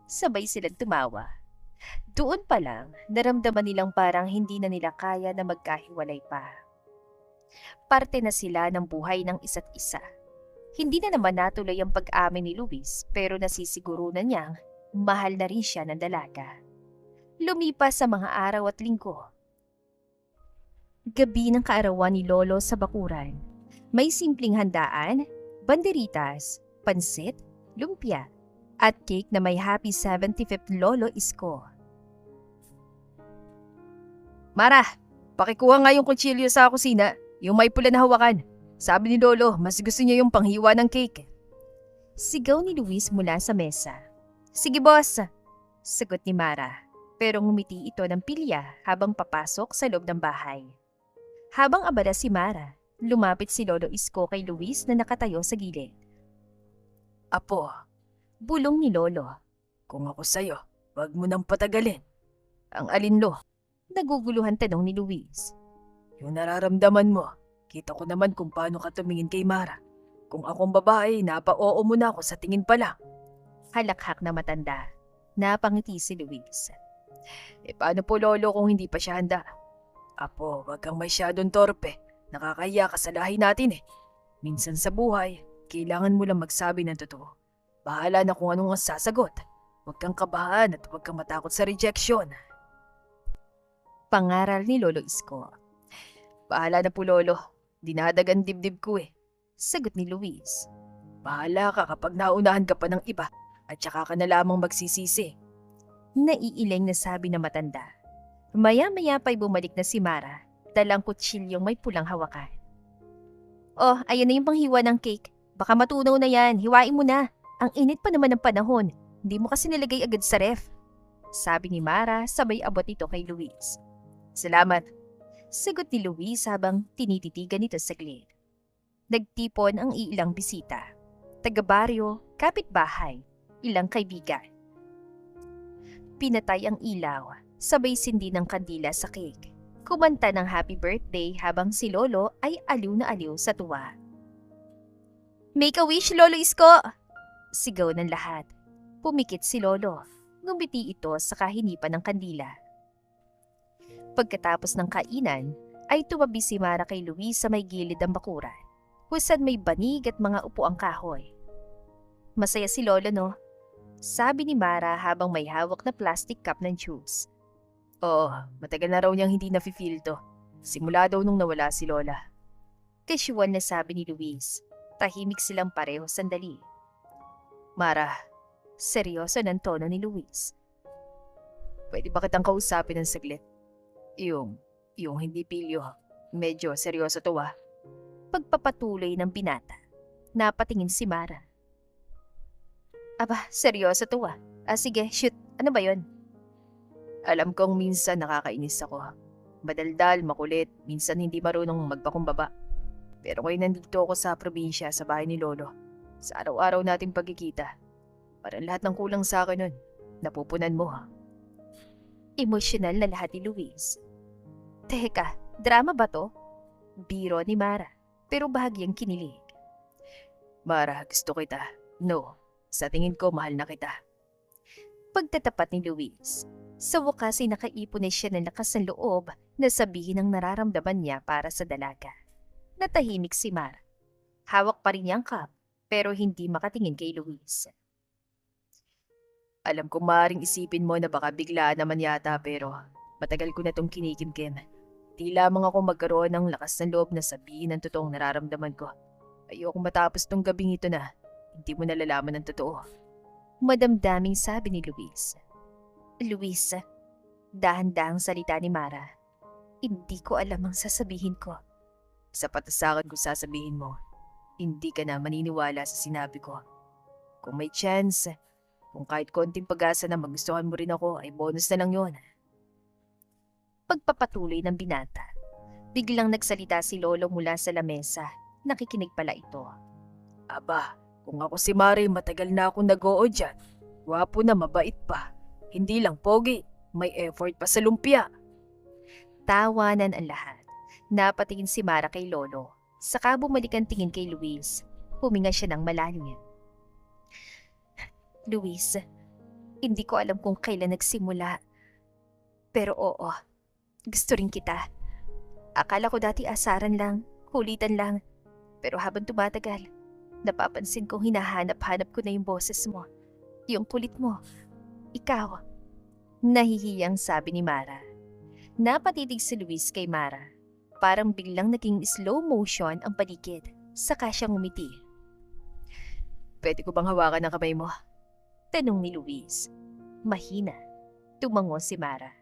Speaker 1: Sabay silang tumawa. Doon pa lang, naramdaman nilang parang hindi na nila kaya na magkahiwalay pa. Parte na sila ng buhay ng isa't isa. Hindi na naman natuloy ang pag-amin ni Luis pero nasisiguro na niyang mahal na rin siya ng dalaga. Lumipas sa mga araw at linggo. Gabi ng kaarawan ni Lolo sa bakuran. May simpleng handaan, banderitas, pansit, lumpia, at cake na may happy 75th Lolo Isko. Mara, pakikuha nga yung kutsilyo sa kusina, yung may pula na hawakan. Sabi ni Lolo, mas gusto niya yung panghiwa ng cake. Sigaw ni Luis mula sa mesa. Sige boss, sagot ni Mara, pero ngumiti ito ng pilya habang papasok sa loob ng bahay. Habang abala si Mara, lumapit si Lolo Isko kay Luis na nakatayo sa gilid. Apo, bulong ni Lolo. Kung ako sa'yo, wag mo nang patagalin. Ang alinlo? Naguguluhan tanong ni Luis. Yung nararamdaman mo, kita ko naman kung paano ka tumingin kay Mara. Kung akong babae, napa-oo mo na ako sa tingin pa lang. Halakhak na matanda. Napangiti si Luis. Paano po Lolo kung hindi pa siya handa? Apo, wag kang masyadong torpe. Nakakahiya ka sa lahi natin eh. Minsan sa buhay, kailangan mo lang magsabi ng totoo. Bahala na kung anong sasagot. Huwag kang kabahan at huwag kang matakot sa rejection. Pangaral ni Lolo Isko. Bahala na po Lolo. Dinadagan dibdib ko eh. Sagot ni Luis. Bahala ka kapag naunahan ka pa ng iba at saka ka na lamang magsisisi. Naiiling na sabi na matanda. Maya-maya pa'y bumalik na si Mara, dalang kutsilyong may pulang hawakan. Oh, ayan na yung panghiwa ng cake. Baka matunaw na yan, hiwain mo na. Ang init pa naman ng panahon, hindi mo kasi nilagay agad sa ref. Sabi ni Mara, sabay abot ito kay Luis. Salamat. Sagot ni Luis habang tinititigan nito saglit. Nagtipon ang ilang bisita. Taga-baryo, kapitbahay, ilang kaibigan. Pinatay ang ilaw. Sabay sindi ng kandila sa cake. Kumanta ng happy birthday habang si Lolo ay aliw na aliw sa tuwa. Make a wish, Lolo Isko! Sigaw ng lahat. Pumikit si Lolo. Ngumiti ito sa kahinipan ng kandila. Pagkatapos ng kainan, ay tumabi si Mara kay Luis sa may gilid ng bakuran. Husan may banig at mga upuang kahoy. Masaya si Lolo, no? Sabi ni Mara habang may hawak na plastic cup ng juice. Oo, matagal na raw niyang hindi nafe-feel to. Simula daw nung nawala si Lola. Casual na sabi ni Luis. Tahimik silang pareho sandali. Mara, seryoso ng tono ni Luis. Pwede ba kitang kausapin ng saglit? Yung hindi pilyo. Medyo seryoso to ah. Pagpapatuloy ng binata. Napatingin si Mara. Aba, seryoso to ah. Sige, shoot. Ano ba yon? Alam kong minsan nakakainis ako. Madaldal, makulit, minsan hindi marunong magpakumbaba. Pero ngayon nandito ako sa probinsya sa bahay ni Lolo. Sa araw-araw nating pagkikita. Parang lahat ng kulang sa akin nun. Napupunan mo ha. Emosyonal na lahat ni Luis. Teka, drama ba to? Biro ni Mara, pero bahagyang kinilig. Mara, gusto kita. No, sa tingin ko mahal na kita. Pagtatapat ni Luis. Sa wakas ay nakaipon na siya ng lakas ng loob na sabihin ang nararamdaman niya para sa dalaga. Natahimik si Mara. Hawak pa rin niya ang cup pero hindi makatingin kay Luis. Alam kong maaaring isipin mo na baka biglaan naman yata pero matagal ko na tong kinikimkim. Di lamang ako magkaroon ng lakas ng loob na sabihin ang totoong nararamdaman ko. Ayokong matapos tong gabing ito na hindi mo nalalaman ang totoo. Madamdaming sabi ni Luis. Luis, dahan-dahang salita ni Mara. Hindi ko alam ang sasabihin ko. Sapat na sa akin kung sasabihin mo. Hindi ka na maniniwala sa sinabi ko. Kung may chance, kung kahit konting pag-asa na magustuhan mo rin ako, ay bonus na lang yon. Pagpapatuloy ng binata, biglang nagsalita si Lolo mula sa lamesa. Nakikinig pala ito. Aba, kung ako si Mari, matagal na akong nag-oo dyan. Gwapo na, mabait pa. Hindi lang pogi, may effort pa sa lumpia. Tawanan ang lahat. Napatingin si Mara kay Lolo. Saka bumalik ang tingin kay Luis. Huminga siya ng malalim. Luis, hindi ko alam kung kailan nagsimula. Pero oo, gusto rin kita. Akala ko dati asaran lang, kulitan lang. Pero habang tumatagal, napapansin kong hinahanap-hanap ko na yung boses mo. Yung kulit mo. Ikaw. Nahihiyang sabi ni Mara. Napatitig si Luis kay Mara. Parang biglang naging slow motion ang paligid. Saka siyang umiti. Pwede ko bang hawakan ang kamay mo? Tanong ni Luis. Mahina. Tumango si Mara.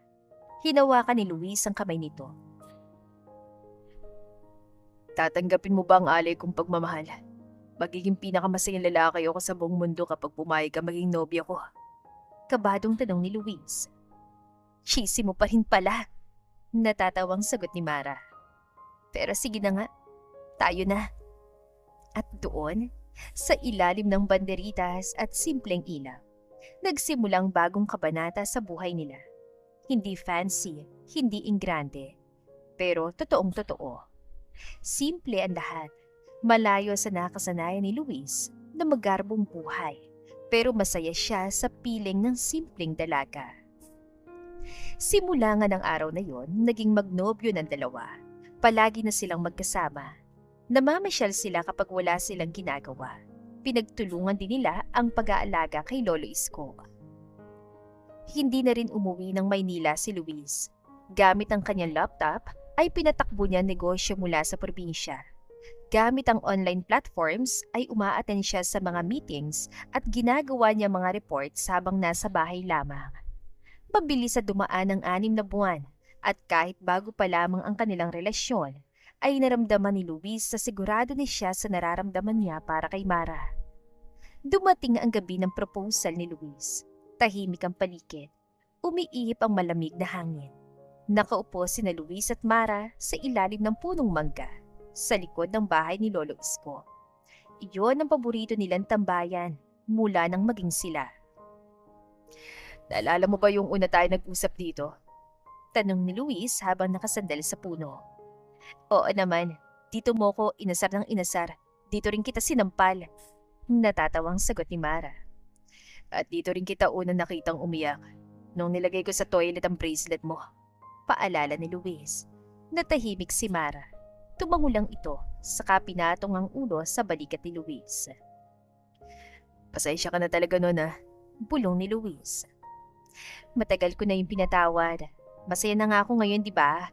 Speaker 1: Hinawakan ni Luis ang kamay nito. Tatanggapin mo ba ang alay kong pagmamahal? Magiging pinakamasayang lalaki ako sa buong mundo kapag pumayag ka maging nobya ko. Kabadong tanong ni Luis. Cheesy mo pa rin pala. Natatawang sagot ni Mara. Pero sige na nga, tayo na. At doon, sa ilalim ng banderitas at simpleng ilaw, nagsimulang bagong kabanata sa buhay nila. Hindi fancy, hindi ingrande, pero totoong totoo. Simple ang lahat, malayo sa nakasanayan ni Luis na magarbong buhay, pero masaya siya sa piling ng simpleng dalaga. Simula nga ng araw na yon, naging magnobyo ng dalawa. Palagi na silang magkasama. Namamasyal sila kapag wala silang ginagawa. Pinagtulungan din nila ang pag-aalaga kay Lolo Isko. Hindi na rin umuwi ng Maynila si Luis. Gamit ang kanyang laptop, ay pinatakbo niya negosyo mula sa probinsya. Gamit ang online platforms ay umaattend siya sa mga meetings at ginagawa niya mga reports habang nasa bahay lamang. Mabilis sa dumaan ang 6 na buwan at kahit bago pa lamang ang kanilang relasyon, ay naramdaman ni Luis na sigurado na siya sa nararamdaman niya para kay Mara. Dumating ang gabi ng proposal ni Luis. Tahimik ang paligid. Umiihip ang malamig na hangin. Nakaupo sina Luis at Mara sa ilalim ng punong mangga sa likod ng bahay ni Lolo Isko. Iyon ang paborito nilang tambayan mula nang maging sila. Naalala mo ba yung una tayo nag-usap dito? Tanong ni Luis habang nakasandal sa puno. Oo naman, dito mo ko inasar ng inasar. Dito rin kita sinampal. Natatawang sagot ni Mara. At dito rin kita unang nakitang umiyak nung nilagay ko sa toilet ang bracelet mo. Paalala ni Luis. Natahimik si Mara. Tumango lang ito, saka pinatong ang ulo sa balikat ni Luis. Pasensya ka na talaga nun bulong ni Luis. Matagal ko na yung pinatawad. Masaya na nga ako ngayon, di ba?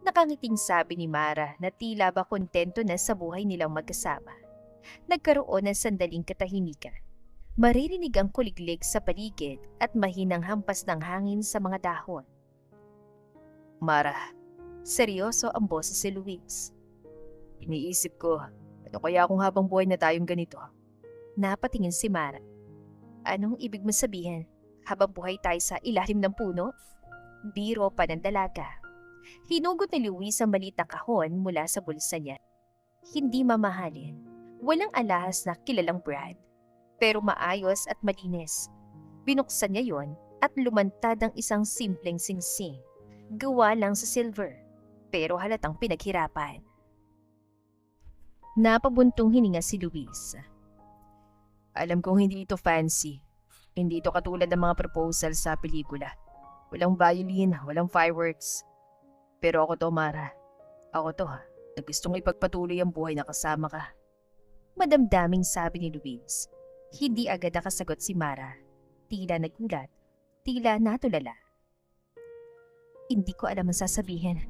Speaker 1: Nakangiting sabi ni Mara na tila ba kontento na sa buhay nilang magkasama. Nagkaroon ng sandaling katahimikan. Maririnig ang kuliglig sa paligid at mahinang hampas ng hangin sa mga dahon. Mara, seryoso ang boses si Luis. Iniisip ko, ano kaya kung habang buhay na tayong ganito? Napatingin si Mara. Anong ibig mo sabihin? Habang buhay tayo sa ilalim ng puno? Biro pa ng dalaga. Hinugot ni Luis ang maliit na kahon mula sa bulsa niya. Hindi mamahalin. Walang alahas na kilalang brand. Pero maayos at malinis. Binuksan niya yon at lumantad ang isang simpleng singsing. Gawa lang sa silver, pero halatang pinaghirapan. Napabuntong hininga si Luis. Alam kong hindi ito fancy. Hindi ito katulad ng mga proposal sa pelikula. Walang violin, walang fireworks. Pero ako to, Mara. Ako to, na gustong ipagpatuloy ang buhay na kasama ka. Madamdaming sabi ni Luis. Hindi agad nakasagot si Mara. Tila nagulat, tila natulala. Hindi ko alam ang sasabihin.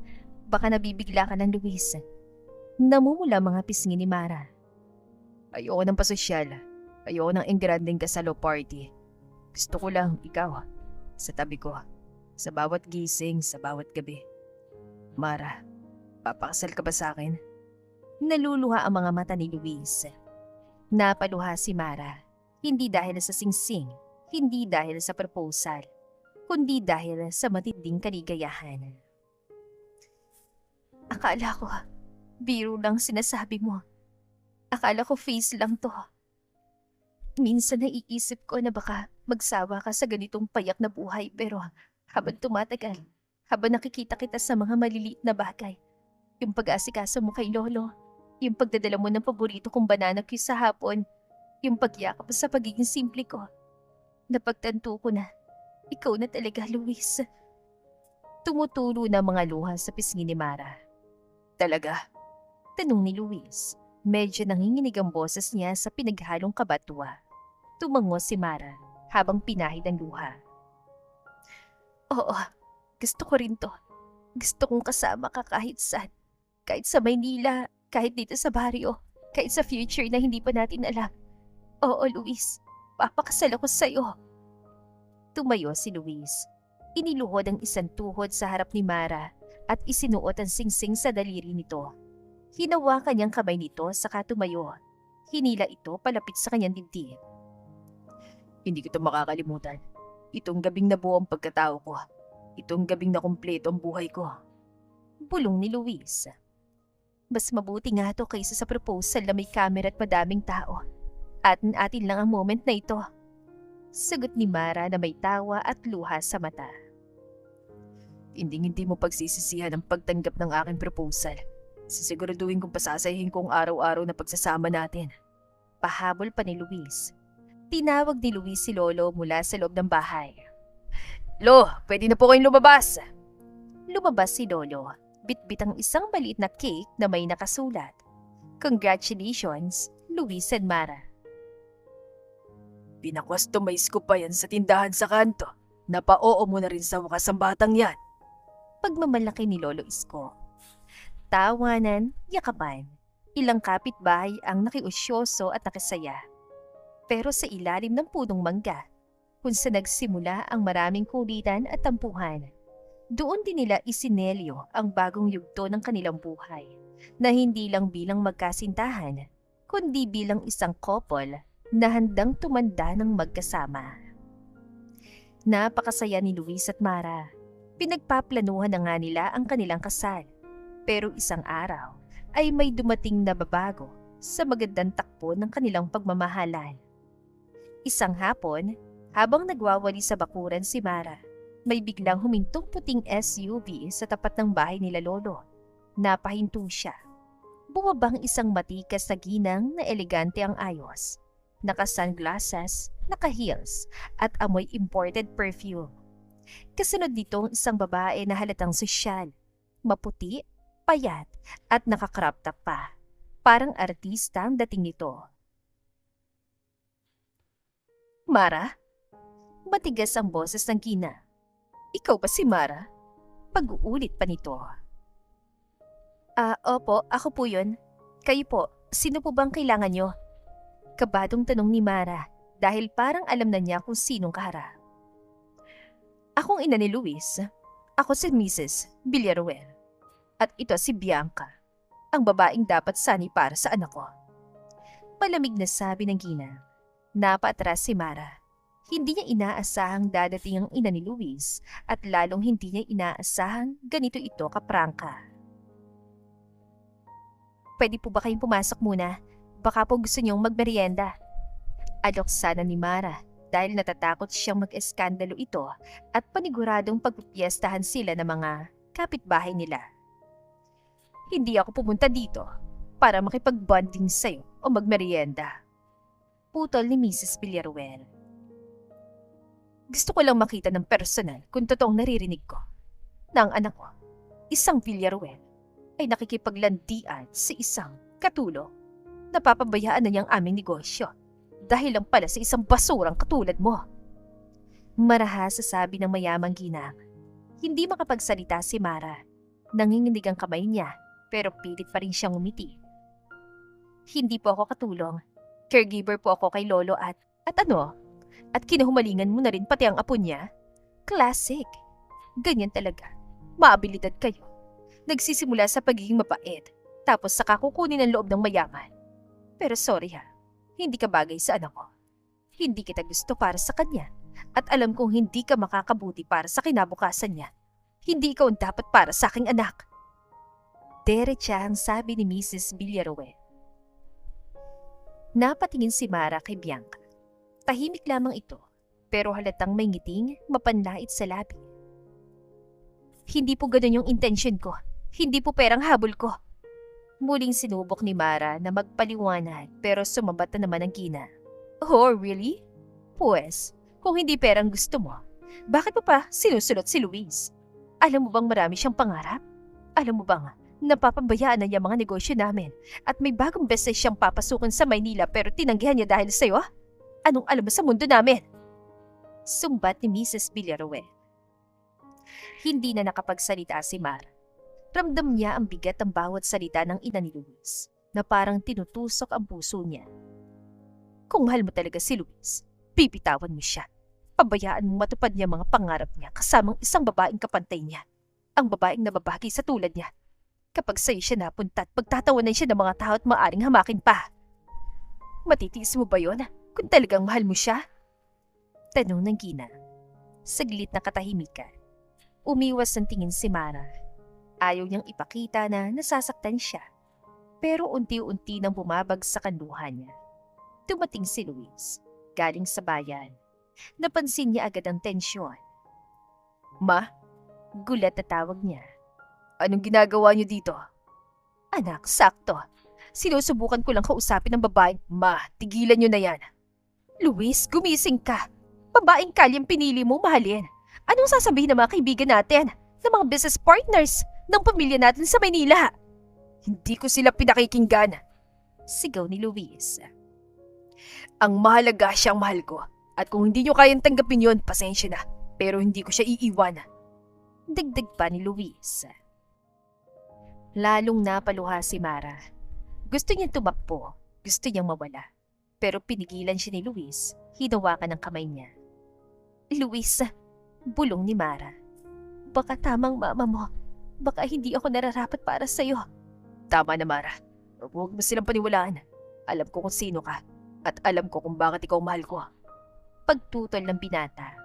Speaker 1: Baka nabibigla ka ng Luis. Namumula mga pisngi ni Mara. Ayoko ng pasosyal. Ayoko ng engranding kasalo party. Gusto ko lang ikaw, sa tabi ko. Sa bawat gising, sa bawat gabi. Mara, papakasal ka ba sa akin? Naluluha ang mga mata ni Luis. Napaluha si Mara. Hindi dahil sa singsing, hindi dahil sa proposal, kundi dahil sa matinding kaligayahan. Akala ko, biro lang sinasabi mo. Akala ko face lang to. Minsan naiisip ko na baka magsawa ka sa ganitong payak na buhay pero habang tumatagal, habang nakikita kita sa mga maliliit na bagay, yung pag-aasikaso mo kay Lolo, yung pagdadala mo ng paborito kong banana cue sa hapon, yung pagyakap sa pagiging simple ko, napagtanto ko na, ikaw na talaga, Luis. Tumutulo na mga luha sa pisngi ni Mara. Talaga? Tanong ni Luis. Medyo nanginginig ang boses niya sa pinaghalong kabatwa. Tumango si Mara habang pinahid ang luha. Oo, gusto ko rin to. Gusto kong kasama ka kahit saan. Kahit sa Maynila, kahit dito sa baryo, kahit sa future na hindi pa natin alam. Oo, Luis, papakasal ako sa'yo. Tumayo si Luis. Iniluhod ang isang tuhod sa harap ni Mara at isinuot ang singsing sa daliri nito. Hinawakan niyang kamay nito saka tumayo. Hinila ito palapit sa kanyang dibdib. Hindi ko ito makakalimutan. Itong gabing nabuo ang pagkatao ko. Itong gabing na kumpleto ang buhay ko. Bulong ni Luis. Mas mabuti nga ito kaysa sa proposal na may camera at madaming tao. Atin-atin lang ang moment na ito. Sagot ni Mara na may tawa at luha sa mata. Hindi mo pagsisisihan ang pagtanggap ng aking proposal. Sisiguraduhin kong pasasahin kong araw-araw na pagsasama natin. Pahabol pa ni Luis. Tinawag ni Luis si Lolo mula sa loob ng bahay. Lo, pwede na po kayong lumabas. Lumabas si Lolo. Bitbit ang isang maliit na cake na may nakasulat. Congratulations, Luis and Mara. Pinakustomize ko pa yan sa tindahan sa kanto. Napa-oo mo na rin sa wakas ang batang yan. Pagmamalaki ni Lolo Isko. Tawanan, yakapan. Ilang kapitbahay ang nakiusyoso at nakisaya. Pero sa ilalim ng punong mangga, kung saan nagsimula ang maraming kulitan at tampuhan, doon din nila isinelyo ang bagong yugto ng kanilang buhay, na hindi lang bilang magkasintahan, kundi bilang isang couple na handang tumanda ng magkasama. Napakasaya ni Luis at Mara. Pinagpaplanuhan na nga nila ang kanilang kasal. Pero isang araw ay may dumating na babago sa magandang takbo ng kanilang pagmamahalan. Isang hapon, habang nagwawali sa bakuran si Mara, may biglang humintong puting SUV sa tapat ng bahay nila Lolo. Napahinto siya. Bumabang isang matikas na ginang na elegante ang ayos. Naka-sunglasses, naka-heels, at amoy imported perfume. Kasunod nitong isang babae na halatang sosyal, maputi, payat, at naka-crop top pa. Parang artista ang dating nito. Mara? Matigas ang boses ng Gina. Ikaw ba si Mara? Pag-uulit pa nito. Opo, ako po yun. Kayo po, sino po bang kailangan nyo? Kabadong tanong ni Mara dahil parang alam na niya kung sinong kaharap. Akong ina ni Luis. Ako si Mrs. Villaruel. At ito si Bianca, ang babaeng dapat sani para sa anak ko. Malamig na sabi ng Gina. Napaatras si Mara. Hindi niya inaasahang dadating ang ina ni Luis at lalong hindi niya inaasahang ganito ito kaprangka. Pwede po ba kayong pumasok muna? Baka po gusto niyong magmerienda. Alok sana ni Mara dahil natatakot siyang mag-eskandalo ito at paniguradong pagpipiestahan sila ng mga kapitbahay nila. Hindi ako pumunta dito para makipag-bonding sa'yo o magmerienda. Putol ni Mrs. Villaruel. Gusto ko lang makita ng personal kung totoong naririnig ko na ang anak ko, isang Villaruel, ay nakikipaglandian sa isang katulong. Napapabayaan na niyang aming negosyo dahil lang pala sa isang basurang katulad mo. Marahas sa sabi ng mayamang ginang. Hindi makapagsalita si Mara. Nanginginig ang kamay niya pero pilit pa rin siyang umiti. Hindi po ako katulong. Caregiver po ako kay Lolo at ano? At kinahumalingan mo na rin pati ang apo niya? Classic. Ganyan talaga. Maabilidad kayo. Nagsisimula sa pagiging mapait, tapos saka kukunin ang loob ng mayaman. Pero sorry ha, hindi ka bagay sa anak ko. Hindi kita gusto para sa kanya. At alam kong hindi ka makakabuti para sa kinabukasan niya. Hindi ikaw ang dapat para sa aking anak. Derecha ang sabi ni Mrs. Villaruel. Napatingin si Mara kay Bianca. Tahimik lamang ito, pero halatang may ngiting mapanlait sa labi. Hindi po ganun yung intention ko. Hindi po perang habol ko. Muling sinubok ni Mara na magpaliwanag pero sumabat na naman ang Gina. Oh, really? Pues, kung hindi perang gusto mo, bakit mo pa sinusulot si Luis? Alam mo bang marami siyang pangarap? Alam mo bang napapabayaan na niya mga negosyo namin at may bagong business siyang papasukin sa Maynila pero tinanggihan niya dahil sa'yo? Anong alam mo sa mundo namin? Sumbat ni Mrs. Villaruel. Hindi na nakapagsalita si Mara. Ramdam niya ang bigat ng bawat salita ng ina ni Luis na parang tinutusok ang puso niya. Kung mahal mo talaga si Luis, pipitawan mo siya. Pabayaan mo matupad niya mga pangarap niya kasamang isang babaeng kapantay niya. Ang babaeng nababagi sa tulad niya. Kapag sa'yo siya napunta at pagtatawanan siya ng mga tao at maaring hamakin pa. Matitiis mo ba yun kung talagang mahal mo siya? Tanong ng Gina. Saglit na katahimikan. Umiwas ng tingin si Mara. Ayaw niyang ipakita na nasasaktan siya. Pero unti-unti nang bumabagsak ang luha niya. Dumating si Luis, galing sa bayan. Napansin niya agad ang tensyon. Ma? Gulat na tawag niya. Anong ginagawa niyo dito? Anak, sakto. Sinusubukan ko lang kausapin ng babaeng, Ma, tigilan niyo na yan. Luis, gumising ka. Babaeng kalyang pinili mo mahalin. Anong sasabihin ng mga kaibigan natin? Ng mga business partners? Ng pamilya natin sa Maynila? Hindi ko sila pinakikinggan. Sigaw ni Luis. Ang mahalaga siyang mahal ko. At kung hindi niyo kayang tanggapin yon, pasensya na. Pero hindi ko siya iiwan. Dagdag pa ni Luis. Lalong napaluha si Mara. Gusto niyang tumakbo. Gusto niyang mawala. Pero pinigilan siya ni Luis. Hinawakan ang kamay niya. Luis, bulong ni Mara. Baka tamang mama mo. Baka hindi ako nararapat para sa'yo. Tama na, Mara. Huwag mo silang paniwalaan. Alam ko kung sino ka. At alam ko kung bakit ikaw mahal ko. Pagtutol ng binata.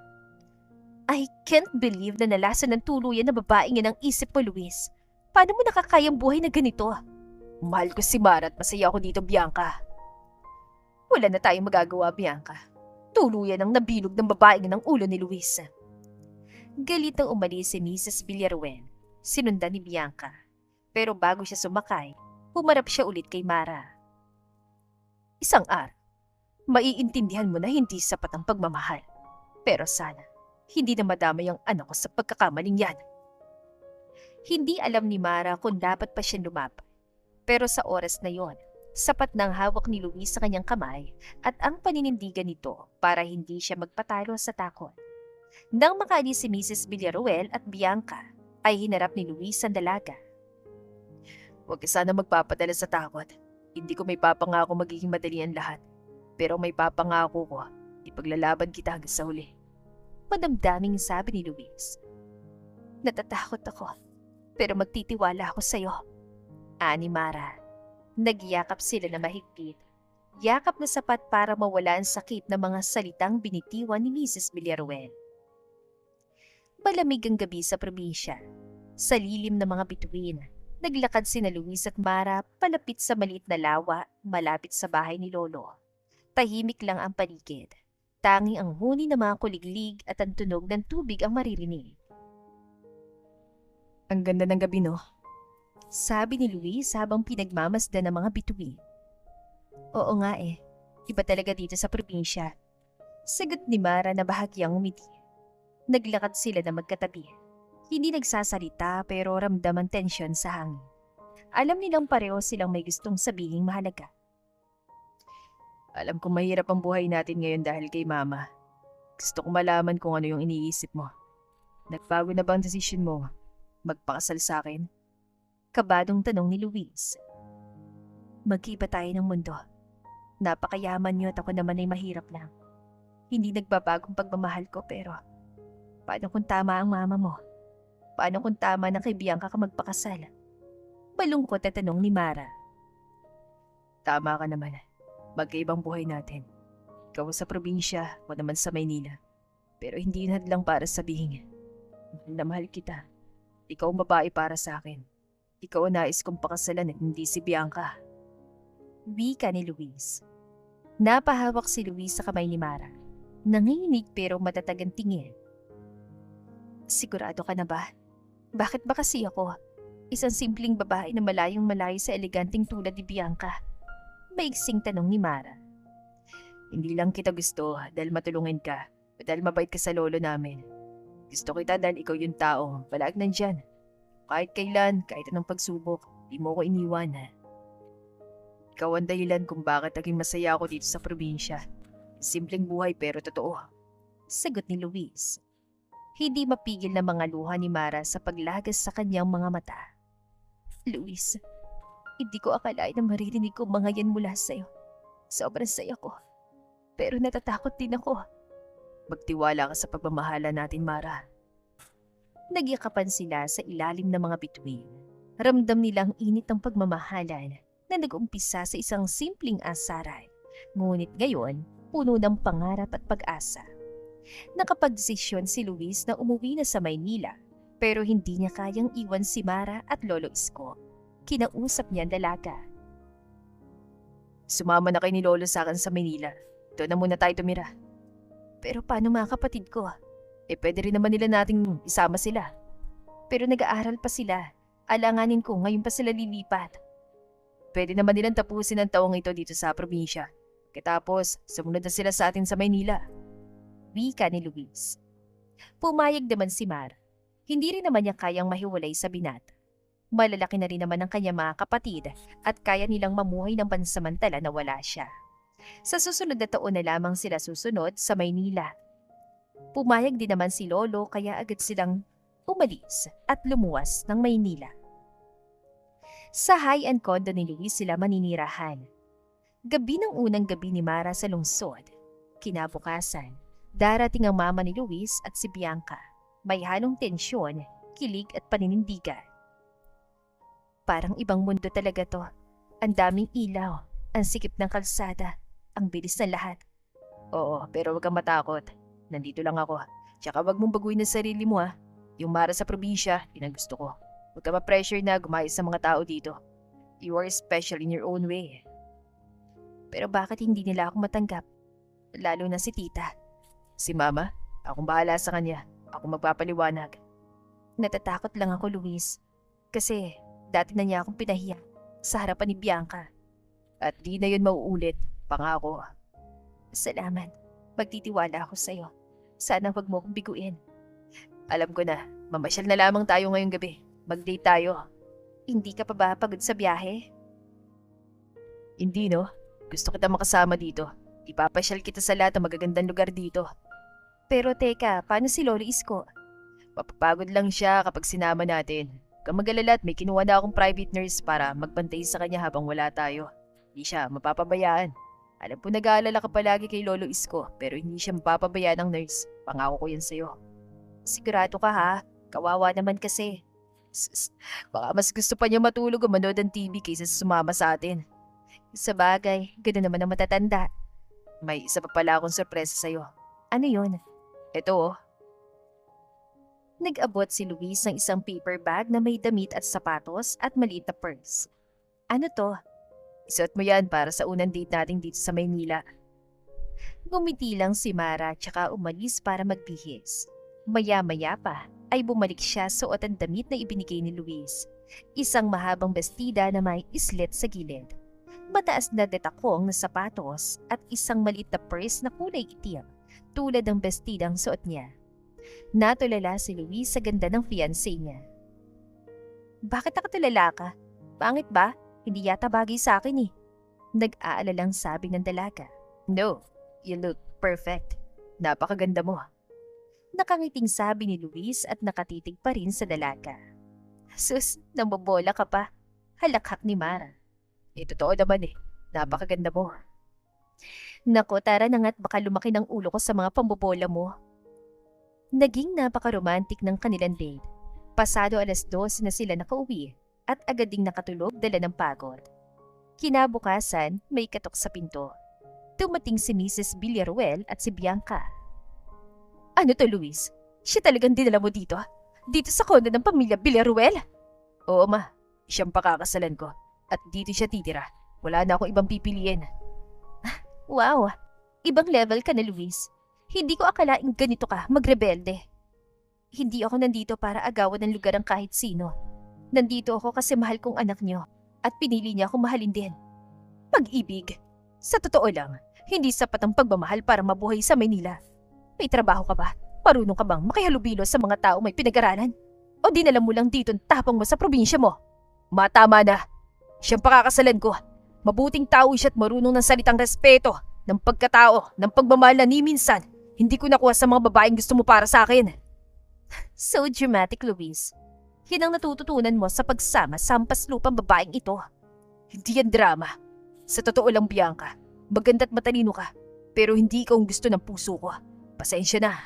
Speaker 1: I can't believe na nalasan ng tuluyan na babaeng yan ang isip mo, Luis. Paano mo nakakayang buhay na ganito? Mahal ko si Mara at masaya ako dito, Bianca. Wala na tayong magagawa, Bianca. Tuluyan ang nabilog ng babaeng yan ang ulo ni Luis. Galit nang umalis si Mrs. Villaruel. Sinundan ni Bianca. Pero bago siya sumakay, humarap siya ulit kay Mara. Isang araw, maiintindihan mo na hindi sapat ang pagmamahal. Pero sana, hindi na madamay ang anak ko sa pagkakamaling yan. Hindi alam ni Mara kung dapat pa siya lumapit. Pero sa oras na yon, sapat na ang hawak ni Luis sa kanyang kamay at ang paninindigan nito para hindi siya magpatalo sa takot. Nang makaalis si Mrs. Villaruel at Bianca, ay hinarap ni Luis ang dalaga. Huwag ka sana magpapadala sa takot. Hindi ko may papangako magiging madali ang lahat. Pero may papangako ko, ipaglalaban kita hanggang sa huli. Madamdaming sabi ni Luis. Natatakot ako, pero magtitiwala ako sa'yo. Ani Mara. Nagyakap sila na mahigpit. Yakap na sapat para mawala ang sakit ng mga salitang binitiwan ni Mrs. Villaruel. Malamig ang gabi sa probinsya. Sa lilim ng mga bituin, naglakad sina Luis at Mara palapit sa maliit na lawa malapit sa bahay ni Lolo. Tahimik lang ang paligid. Tanging ang huni ng mga kuliglig at ang tunog ng tubig ang maririnig. Ang ganda ng gabi, no? Sabi ni Luis habang pinagmamasdan ng mga bituin. Oo nga eh. Iba talaga dito sa probinsya. Sagot ni Mara na bahagyang umiti. Naglakad sila na magkatabi. Hindi nagsasalita pero ramdam ang tensyon sa hangin. Alam nilang pareho silang may gustong sabihing mahalaga. Alam kong mahirap ang buhay natin ngayon dahil kay Mama. Gusto kong malaman kung ano yung iniisip mo. Nagbago na bang desisyon mo? Magpakasal sa akin? Kabadong tanong ni Luis. Magkiba tayo ng mundo. Napakayaman niyo at ako naman ay mahirap lang. Hindi nagbabagong pagmamahal ko pero paano kung tama ang mama mo? Paano kung tama na kay Bianca ka magpakasal? Malungkot na tanong ni Mara. Tama ka naman. Magkaibang buhay natin. Ikaw sa probinsya, ako naman sa Maynila. Pero hindi yun hadlang para sabihin. Mahal na mahal kita. Ikaw ang babae para sa akin. Ikaw ang nais kong pakasalan at hindi si Bianca. Wika ni Luis. Napahawak si Luis sa kamay ni Mara. Nanginginig pero matatag ang tingin. Sigurado ka na ba? Bakit ba kasi ako? Isang simpleng babae na malayong malayo sa eleganting tulad ni Bianca. Maiksing tanong ni Mara. Hindi lang kita gusto dahil matulungin ka o dahil mabait ka sa lolo namin. Gusto kita dahil ikaw yung tao, palag nandyan. Kahit kailan, kahit anong pagsubok, di mo ko iniwan. Ikaw ang dahilan kung bakit naging masaya ako dito sa probinsya. Simpleng buhay pero totoo. Sagot ni Luis. Hindi mapigil na mga luha ni Mara sa paglagas sa kanyang mga mata. Luis, hindi ko akalain na maririnig ko mga yan mula sa'yo. Sobrang saya ko. Pero natatakot din ako. Magtiwala ka sa pagmamahala natin, Mara. Nagyakapan sila sa ilalim ng mga bituin. Ramdam nilang init ng pagmamahalan na nag-umpisa sa isang simpleng asaran. Ngunit ngayon, puno ng pangarap at pag-asa. Nakapagdesisyon si Luis na umuwi na sa Maynila pero hindi niya kayang iwan si Mara at Lolo Isko. Kinausap niya ang dalaga. Sumama na kayo ni Lolo sa akin sa Maynila. Doon na muna tayo tumira. Pero paano mga kapatid ko? Pwede rin naman nila nating isama sila. Pero nag-aaral pa sila. Alanganin ko ngayon pa sila lilipat. Pwede naman nilang tapusin ang taong ito dito sa probinsya. Katapos, sumunod na sila sa atin sa Maynila. Wika ni Luis. Pumayag naman si Mar. Hindi rin naman niya kayang mahiwalay sa binata. Malalaki na rin naman ang kanyang mga kapatid at kaya nilang mamuhay ng pansamantala na wala siya. Sa susunod na taon na lamang sila susunod sa Maynila. Pumayag din naman si Lolo kaya agad silang umalis at lumuwas ng Maynila. Sa high-end condo ni Luis sila maninirahan. Gabi ng unang gabi ni Mara sa lungsod. Kinabukasan, darating ang mama ni Luis at si Bianca. May halong tensyon, kilig at paninindigan. Parang ibang mundo talaga to. Ang daming ilaw, ang sikip ng kalsada, ang bilis ng lahat. Oo, pero huwag kang matakot. Nandito lang ako. Tsaka wag mong baguhin ang sarili mo ha. Yung Mara sa probinsya, yun ang gusto ko. Huwag ka ma-pressure na gumayos sa mga tao dito. You are special in your own way. Pero bakit hindi nila ako matanggap? Lalo na si tita. Si mama, akong bahala sa kanya. Ako magpapaliwanag. Natatakot lang ako, Luis. Kasi dati na niya akong pinahiya sa harapan ni Bianca. At di na yun mauulit, pangako. Salamat. Magtitiwala ako sa'yo. Sana wag mo akong biguin. Alam ko na, mamasyal na lamang tayo ngayong gabi. Mag-date tayo. Hindi ka pa ba pagod sa biyahe? Hindi no. Gusto kita makasama dito. Ipapasyal kita sa lahat ng magagandang lugar dito. Pero teka, paano si Lolo Isko? Mapapagod lang siya kapag sinama natin. Kung mag-alala at may kinuha na akong private nurse para magbantay sa kanya habang wala tayo. Hindi siya mapapabayaan. Alam po nag-aalala ka palagi kay Lolo Isko pero hindi siya mapapabayaan ng nurse. Pangako ko yan sa'yo. Sigurado ka ha? Kawawa naman kasi. Baka mas gusto pa niya matulog o manood ng TV kaysa sumama sa atin. Sa bagay, ganoon naman ang matatanda. May isa pa pala akong sorpresa sa'yo. Ano yun? Ito oh. Nag-abot si Luis ng isang paper bag na may damit at sapatos at maliit na purse. Ano to? Isuot mo yan para sa unang date natin dito sa Maynila. Gumiti lang si Mara tsaka umalis para magbihis. Maya-maya pa ay bumalik siya suot ang damit na ibinigay ni Luis. Isang mahabang bestida na may islet sa gilid. Mataas na detakong na sapatos at isang maliit na purse na kulay itim tulad ng bestidang suot niya. Natulala si Luis sa ganda ng fiancé niya. Bakit nakatulala ka? Pangit ba? Hindi yata bagay sa akin eh. Nag-aalalang sabi ng dalaga. No, you look perfect. Napakaganda mo. Nakangiting sabi ni Luis at nakatitig pa rin sa dalaga. Sus, nambobola ka pa. Halakhak ni Mara. Totoo naman eh. Napakaganda mo. Naku, tara na nga't baka lumaki ng ulo ko sa mga pambobola mo. Naging napaka-romantic ng kanilang date. Pasado 12:00 na sila nakauwi at agad ding nakatulog dala ng pagod. Kinabukasan, may katok sa pinto. Dumating si Mrs. Villaruel at si Bianca. Ano to, Luis? Siya talagang dinala mo dito? Dito sa kondo ng pamilya Villaruel? Oo ma, siyang pakakasalan ko. At dito siya titira. Wala na akong ibang pipiliin. Wow, ibang level ka na, Luis. Hindi ko akalaing ganito ka, magrebelde. Hindi ako nandito para agawan ng lugar ang kahit sino. Nandito ako kasi mahal kong anak niyo at pinili niya akong mahalin din. Pag-ibig. Sa totoo lang, hindi sapat ang pagmamahal para mabuhay sa Maynila. May trabaho ka ba? Marunong ka bang makihalubilo sa mga tao may pinag-aralan? O dinala mo lang dito ang tapang mo sa probinsya mo? Matama na. Siyang pakakasalan ko. Mabuting tao siya at marunong ng salitang respeto, ng pagkatao, ng pagmamahal na ni minsan. Hindi ko nakuha sa mga babaeng gusto mo para sa akin. So dramatic, Luis. Yan ang natututunan mo sa pagsama sa hampas lupang babaeng ito. Hindi yan drama. Sa totoo lang, Bianca, maganda't matalino ka, pero hindi ikaw ang gusto ng puso ko. Pasensya na.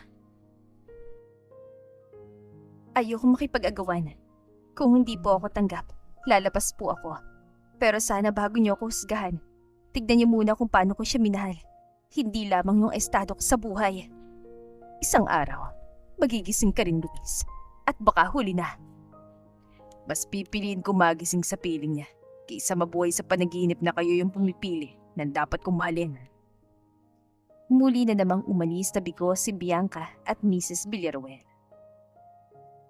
Speaker 1: Ayoko makipag-agawan. Kung hindi po ako tanggap, lalabas po ako. Pero sana bago niyo ako husgahan, tignan niyo muna kung paano ko siya minahal. Hindi lamang yung estado ko sa buhay. Isang araw, magigising ka rin, Luis. At baka huli na. Mas pipiliin ko magising sa piling niya kaysa mabuhay sa panaginip na kayo yung pumipili ng dapat kong mahalin. Muli na namang umalis tabi ko si Bianca at Mrs. Villaruel.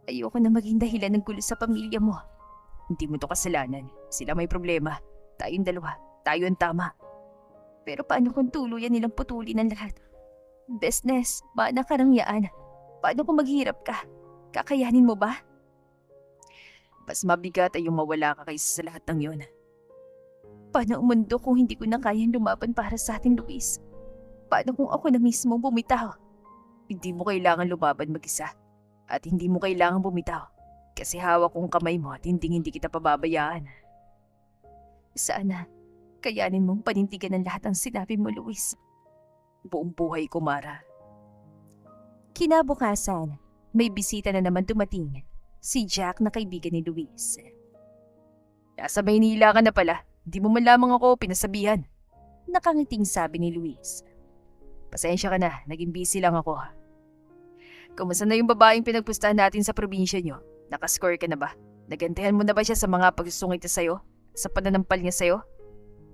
Speaker 1: Ayoko na maging dahilan ng gulo sa pamilya mo. Hindi mo to kasalanan. Sila may problema. Tayong dalawa. Tayo ang tama. Pero paano kung tuluyan nilang putulin ang lahat? Business, mana karangyaan. Paano kung maghirap ka? Kakayanin mo ba? Mas mabigat ay yung mawala ka kaysa sa lahat ng yun. Paano ang mundo kung hindi ko na kayang lumaban para sa atin, Luis? Paano kung ako na mismo bumitaw? Hindi mo kailangan lumaban mag-isa. At hindi mo kailangan bumitaw. Kasi hawak kong kamay mo at hindi kita pababayaan. Sana, kayanin mong panindigan ng lahat ang sinabi mo, Luis. Buong buhay ko, Mara. Kinabukasan, may bisita na naman dumating. Si Jack na kaibigan ni Luis. Nasa Maynila ka na pala. Di mo man lamang ako pinasabihan. Nakangiting sabi ni Luis. Pasensya ka na, naging busy lang ako. Kumusta na yung babaeng pinagpustahan natin sa probinsya nyo? Nakascore ka na ba? Nagantihan mo na ba siya sa mga pagsungit niya sa'yo? Sa pananampal niya sa'yo?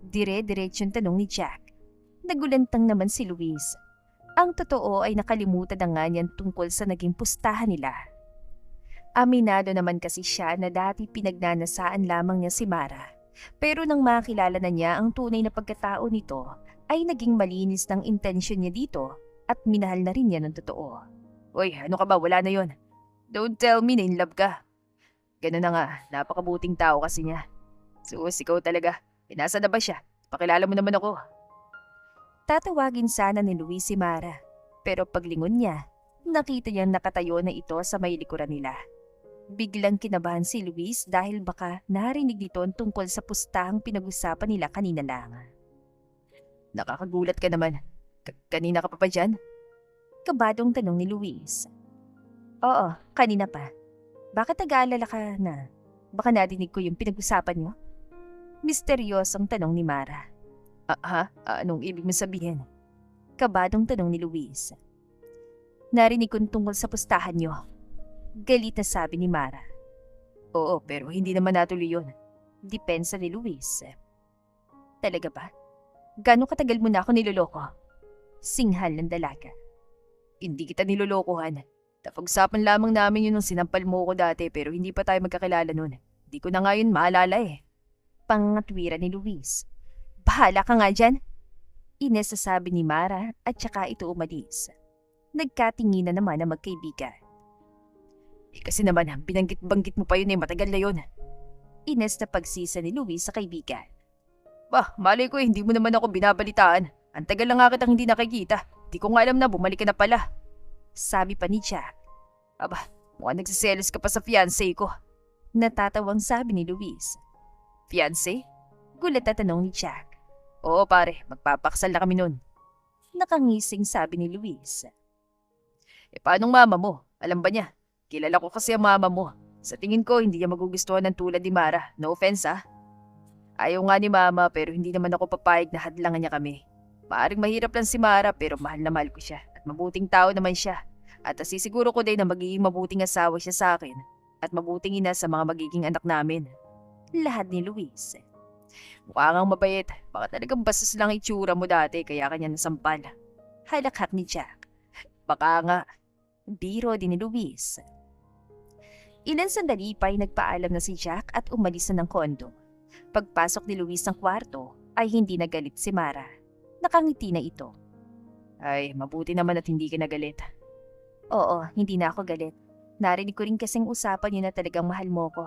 Speaker 1: Dire-diretsyon tanong ni Jack. Nagulantang naman si Luis. Ang totoo ay nakalimutan na nga niyan tungkol sa naging pustahan nila. Aminado naman kasi siya na dati pinagnanasaan lamang niya si Mara. Pero nang makilala na niya ang tunay na pagkatao nito, ay naging malinis ng intensyon niya dito at minahal na rin niya ng totoo. Uy, ano ka ba? Wala na yon. Don't tell me na in love ka. Ganun na nga, napakabuting tao kasi niya. Sus, ikaw talaga. Nasa na ba siya? Pakilala mo naman ako. Tatawagin sana ni Luis si Mara. Pero paglingon niya, nakita niyang nakatayo na ito sa may likuran nila. Biglang kinabahan si Luis dahil baka narinig nito tungkol sa pustahang pinag-usapan nila kanina lang. Nakakagulat ka naman. Kanina ka pa dyan? Kabadong tanong ni Luis. Oo, kanina pa. Bakit nag-aalala ka na? Baka nadinig ko yung pinag-usapan niyo? Misteryosong tanong ni Mara. Anong ibig mo sabihin? Kabadong tanong ni Luis. Narinig ko tungkol sa pustahan niyo. Galit na sabi ni Mara. Oo, pero hindi naman natuloy yun. Depensa ni Luis. Talaga ba? Gano'ng katagal mo na ako niloloko? Singhal ng dalaga. Hindi kita nilolokohan. Napag-usapan lamang namin yun nung sinampal mo ko dati pero hindi pa tayo magkakilala nun. Hindi ko na nga yun maalala eh. Pangatwira ni Luis. Bahala ka nga dyan. Inesasabi ni Mara at saka ito umalis. Nagkatinginan naman ang magkaibigan. Kasi naman, binanggit-banggit mo pa yun matagal na yun. Ines na pagsisa ni Luis sa kaibigan. Bah, malay ko hindi mo naman ako binabalitaan. Ang tagal lang nga kitang hindi nakikita. Di ko nga alam na bumalik ka na pala. Sabi pa ni Jack. Aba, mukhang nagsiselos ka pa sa fiancé ko. Natatawang sabi ni Luis. Fiancé? Gulat na tanong ni Jack. Oo pare, magpapaksal na kami nun. Nakangising sabi ni Luis. Paanong mama mo? Alam ba niya? Kilala ko kasi ang mama mo. Sa tingin ko, hindi niya magugustuhan ng tulad ni Mara. No offense Ayaw nga ni mama pero hindi naman ako papayag na hadlangan niya kami. Maaring mahirap lang si Mara pero mahal na mahal ko siya. At mabuting tao naman siya. At nasisiguro ko din na magiging mabuting asawa siya sa akin. At mabuting ina sa mga magiging anak namin. Lahat ni Luis. Mukha ngang mabait. Baka talagang bastos lang itsura mo dati kaya kanya nasampal. Halakhak ni Jack. Baka nga. Biro din ni Luis. Ilan sandali pa ay nagpaalam na si Jack at umalis na ng kondo. Pagpasok ni Luis ng kwarto ay hindi nagalit si Mara. Nakangiti na ito. Ay, mabuti naman at hindi ka nagalit. Oo, hindi na ako galit. Narinig ko rin kasing usapan yun na talagang mahal mo ko.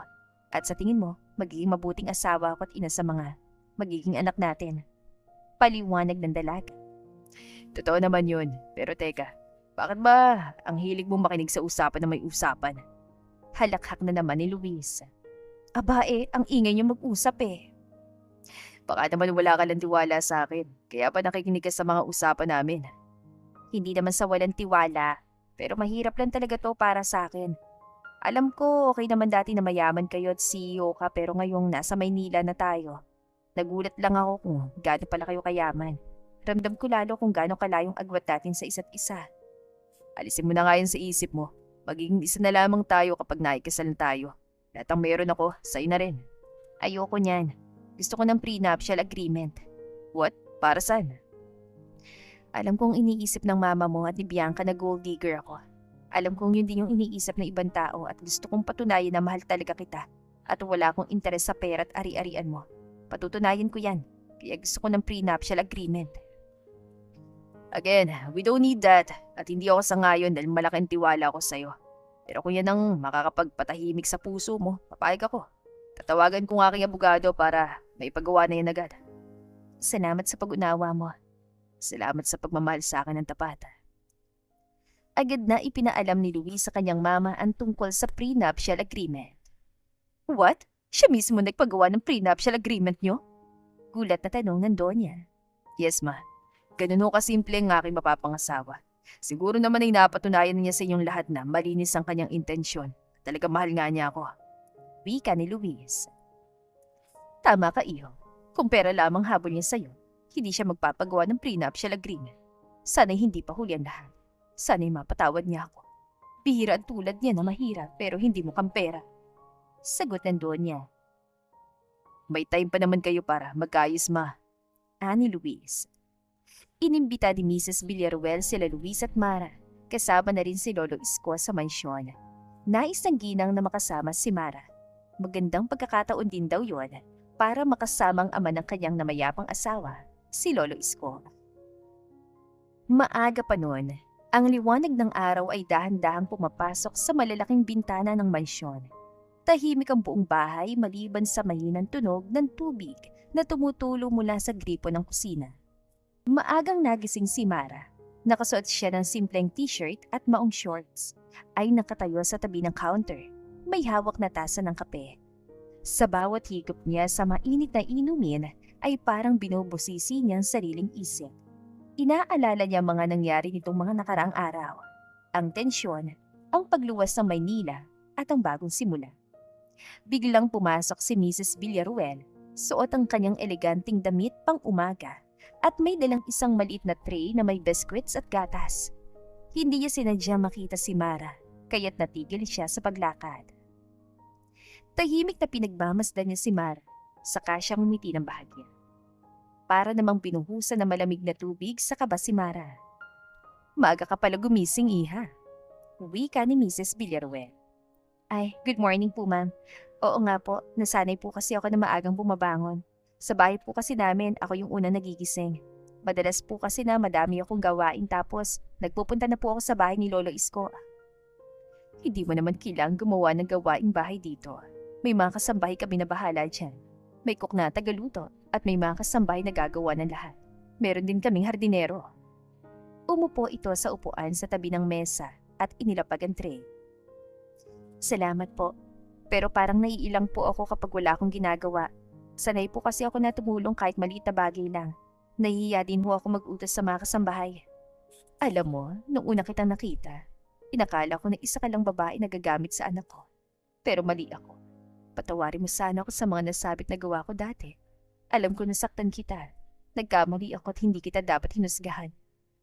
Speaker 1: At sa tingin mo, magiging mabuting asawa ko at ina sa mga magiging anak natin. Paliwanag ng dalaga. Totoo naman yun, pero teka, bakit ba ang hilig mong makinig sa usapan na may usapan? Halakhak na naman ni Luis. Aba ang ingay niyo mag-usap Baka naman wala ka lang tiwala sa akin, kaya pa nakikinig ka sa mga usapan namin. Hindi naman sa walang tiwala, pero mahirap lang talaga to para sa akin. Alam ko okay naman dati na mayaman kayo at CEO ka pero ngayong nasa Maynila na tayo. Nagulat lang ako kung gaano pala kayo kayaman. Ramdam ko lalo kung gaano kalayong agwat natin sa isa't isa. Alisin mo na nga yun sa isip mo. Magiging isa na lamang tayo kapag naikasal na tayo. Lahat ang meron ako, sa'yo na rin. Ayoko niyan. Gusto ko ng prenuptial agreement. What? Para saan? Alam kong iniisip ng mama mo at ni Bianca na gold digger ako. Alam kong yun din yung iniisip ng ibang tao at gusto kong patunayan na mahal talaga kita at wala akong interes sa pera at ari-arian mo. Patutunayan ko yan. Kaya gusto ko ng prenuptial agreement. Again, we don't need that at hindi ako sangayon dahil malaking tiwala ko sa'yo. Pero kung yan ang makakapagpatahimik sa puso mo, papayag ako. Tatawagan ko ng aking abogado para maipagawa na yan agad. Salamat sa pag-unawa mo. Salamat sa pagmamahal sa akin ng tapat. Agad na ipinaalam ni Luis sa kanyang mama ang tungkol sa prenuptial agreement. What? Siya mismo nagpagawa ng prenuptial agreement niyo? Gulat na tanong ng Donya. Yes ma. Ganun ho kasimple ang aking mapapangasawa. Siguro naman ay napatunayan niya sa inyong lahat na malinis ang kanyang intensyon. Talaga mahal nga niya ako. Wika ni Luis. Tama ka iyo. Kung pera lamang habol niya sa'yo, hindi siya magpapagawa ng prenuptial agreement. Sana'y hindi pa huli ang lahat. Sana'y mapatawad niya ako. Bihira ang tulad niya na mahirap pero hindi mukhang pera. Sagot ng Donya. May time pa naman kayo para magkayos ma. Ani Luis. Inimbita ni Mrs. Villaruel sila Luis at Mara, kasama na rin si Lolo Isko sa mansyon. Nais ng ginang na makasama si Mara. Magandang pagkakataon din daw yon para makasamang ama ng kanyang namayapang asawa, si Lolo Isko. Maaga pa noon, ang liwanag ng araw ay dahan-dahang pumapasok sa malalaking bintana ng mansyon. Tahimik ang buong bahay maliban sa mahinang tunog ng tubig na tumutulo mula sa gripo ng kusina. Maagang nagising si Mara. Nakasuot siya ng simpleng t-shirt at maong shorts. Ay nakatayo sa tabi ng counter. May hawak na tasa ng kape. Sa bawat higop niya sa mainit na inumin ay parang binubusisi niyang sariling isip. Inaalala niya mga nangyari nitong mga nakaraang araw. Ang tensyon, ang pagluwas ng Maynila at ang bagong simula. Biglang pumasok si Mrs. Villaruel. Suot ang kanyang eleganting damit pang umaga. At may dalang isang maliit na tray na may biscuits at gatas. Hindi niya sinadya makita si Mara, kaya't natigil siya sa paglakad. Tahimik na pinagmamasdan niya si Mara, saka siyang umiti ng bahagya. Para namang pinuhusan na malamig na tubig sa kaba si Mara. Maaga ka pala gumising, iha. Wika ni Mrs. Villaruel. Ay, good morning po ma'am. Oo nga po, nasanay po kasi ako na maagang bumabangon. Sa bahay po kasi namin, ako yung unang nagigising. Madalas po kasi na madami akong gawain tapos nagpupunta na po ako sa bahay ni Lolo Isko. Hindi mo naman kailangang gumawa ng gawaing bahay dito. May mga kasambahay kami na bahala dyan. May cook na tagaluto at may mga kasambahay na gagawa ng lahat. Meron din kaming hardinero. Umupo ito sa upuan sa tabi ng mesa at inilapag ang tray. Salamat po. Pero parang naiilang po ako kapag wala akong ginagawa. Sanay po kasi ako na tumulong kahit maliit na bagay lang. Nahihiya din ho ako mag-utos sa mga kasambahay. Alam mo, nung una kitang nakita, inakala ko na isa ka lang babae na gagamit sa anak ko. Pero mali ako. Patawarin mo sana ako sa mga nasabit na gawa ko dati. Alam ko nasaktan kita. Nagkamali ako at hindi kita dapat hinusgahan.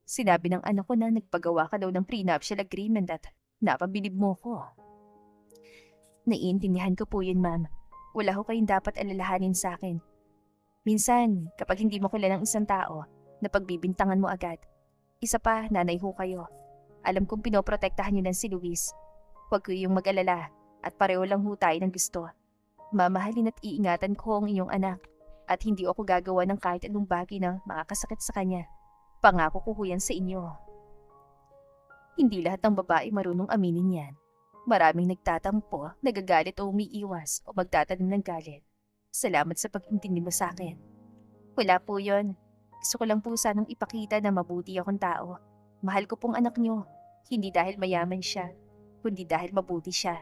Speaker 1: Sinabi ng anak ko na nagpagawa ka daw ng prenuptial agreement at napabilib mo ko. Naiintindihan ko po yun, ma'am. Wala ho kayong dapat alalahanin sa akin. Minsan, kapag hindi mo kilala ng isang tao, napagbibintangan mo agad. Isa pa, nanay ho kayo. Alam kong pinoprotektahan niyo ng si Luis. Huwag ko yung mag-alala at pareho lang ho tayo ng gusto. Mamahalin at iingatan ko ang iyong anak at hindi ako gagawa ng kahit anong bagay na makakasakit sa kanya. Pangako ko yan sa inyo. Hindi lahat ng babae marunong aminin yan. Maraming nagtatampo, nagagalit o umiiwas o magtatanim ng galit. Salamat sa pag-intindi mo sa akin. Wala po yon. Gusto ko lang po sanang ipakita na mabuti akong tao. Mahal ko pong anak niyo. Hindi dahil mayaman siya, kundi dahil mabuti siya.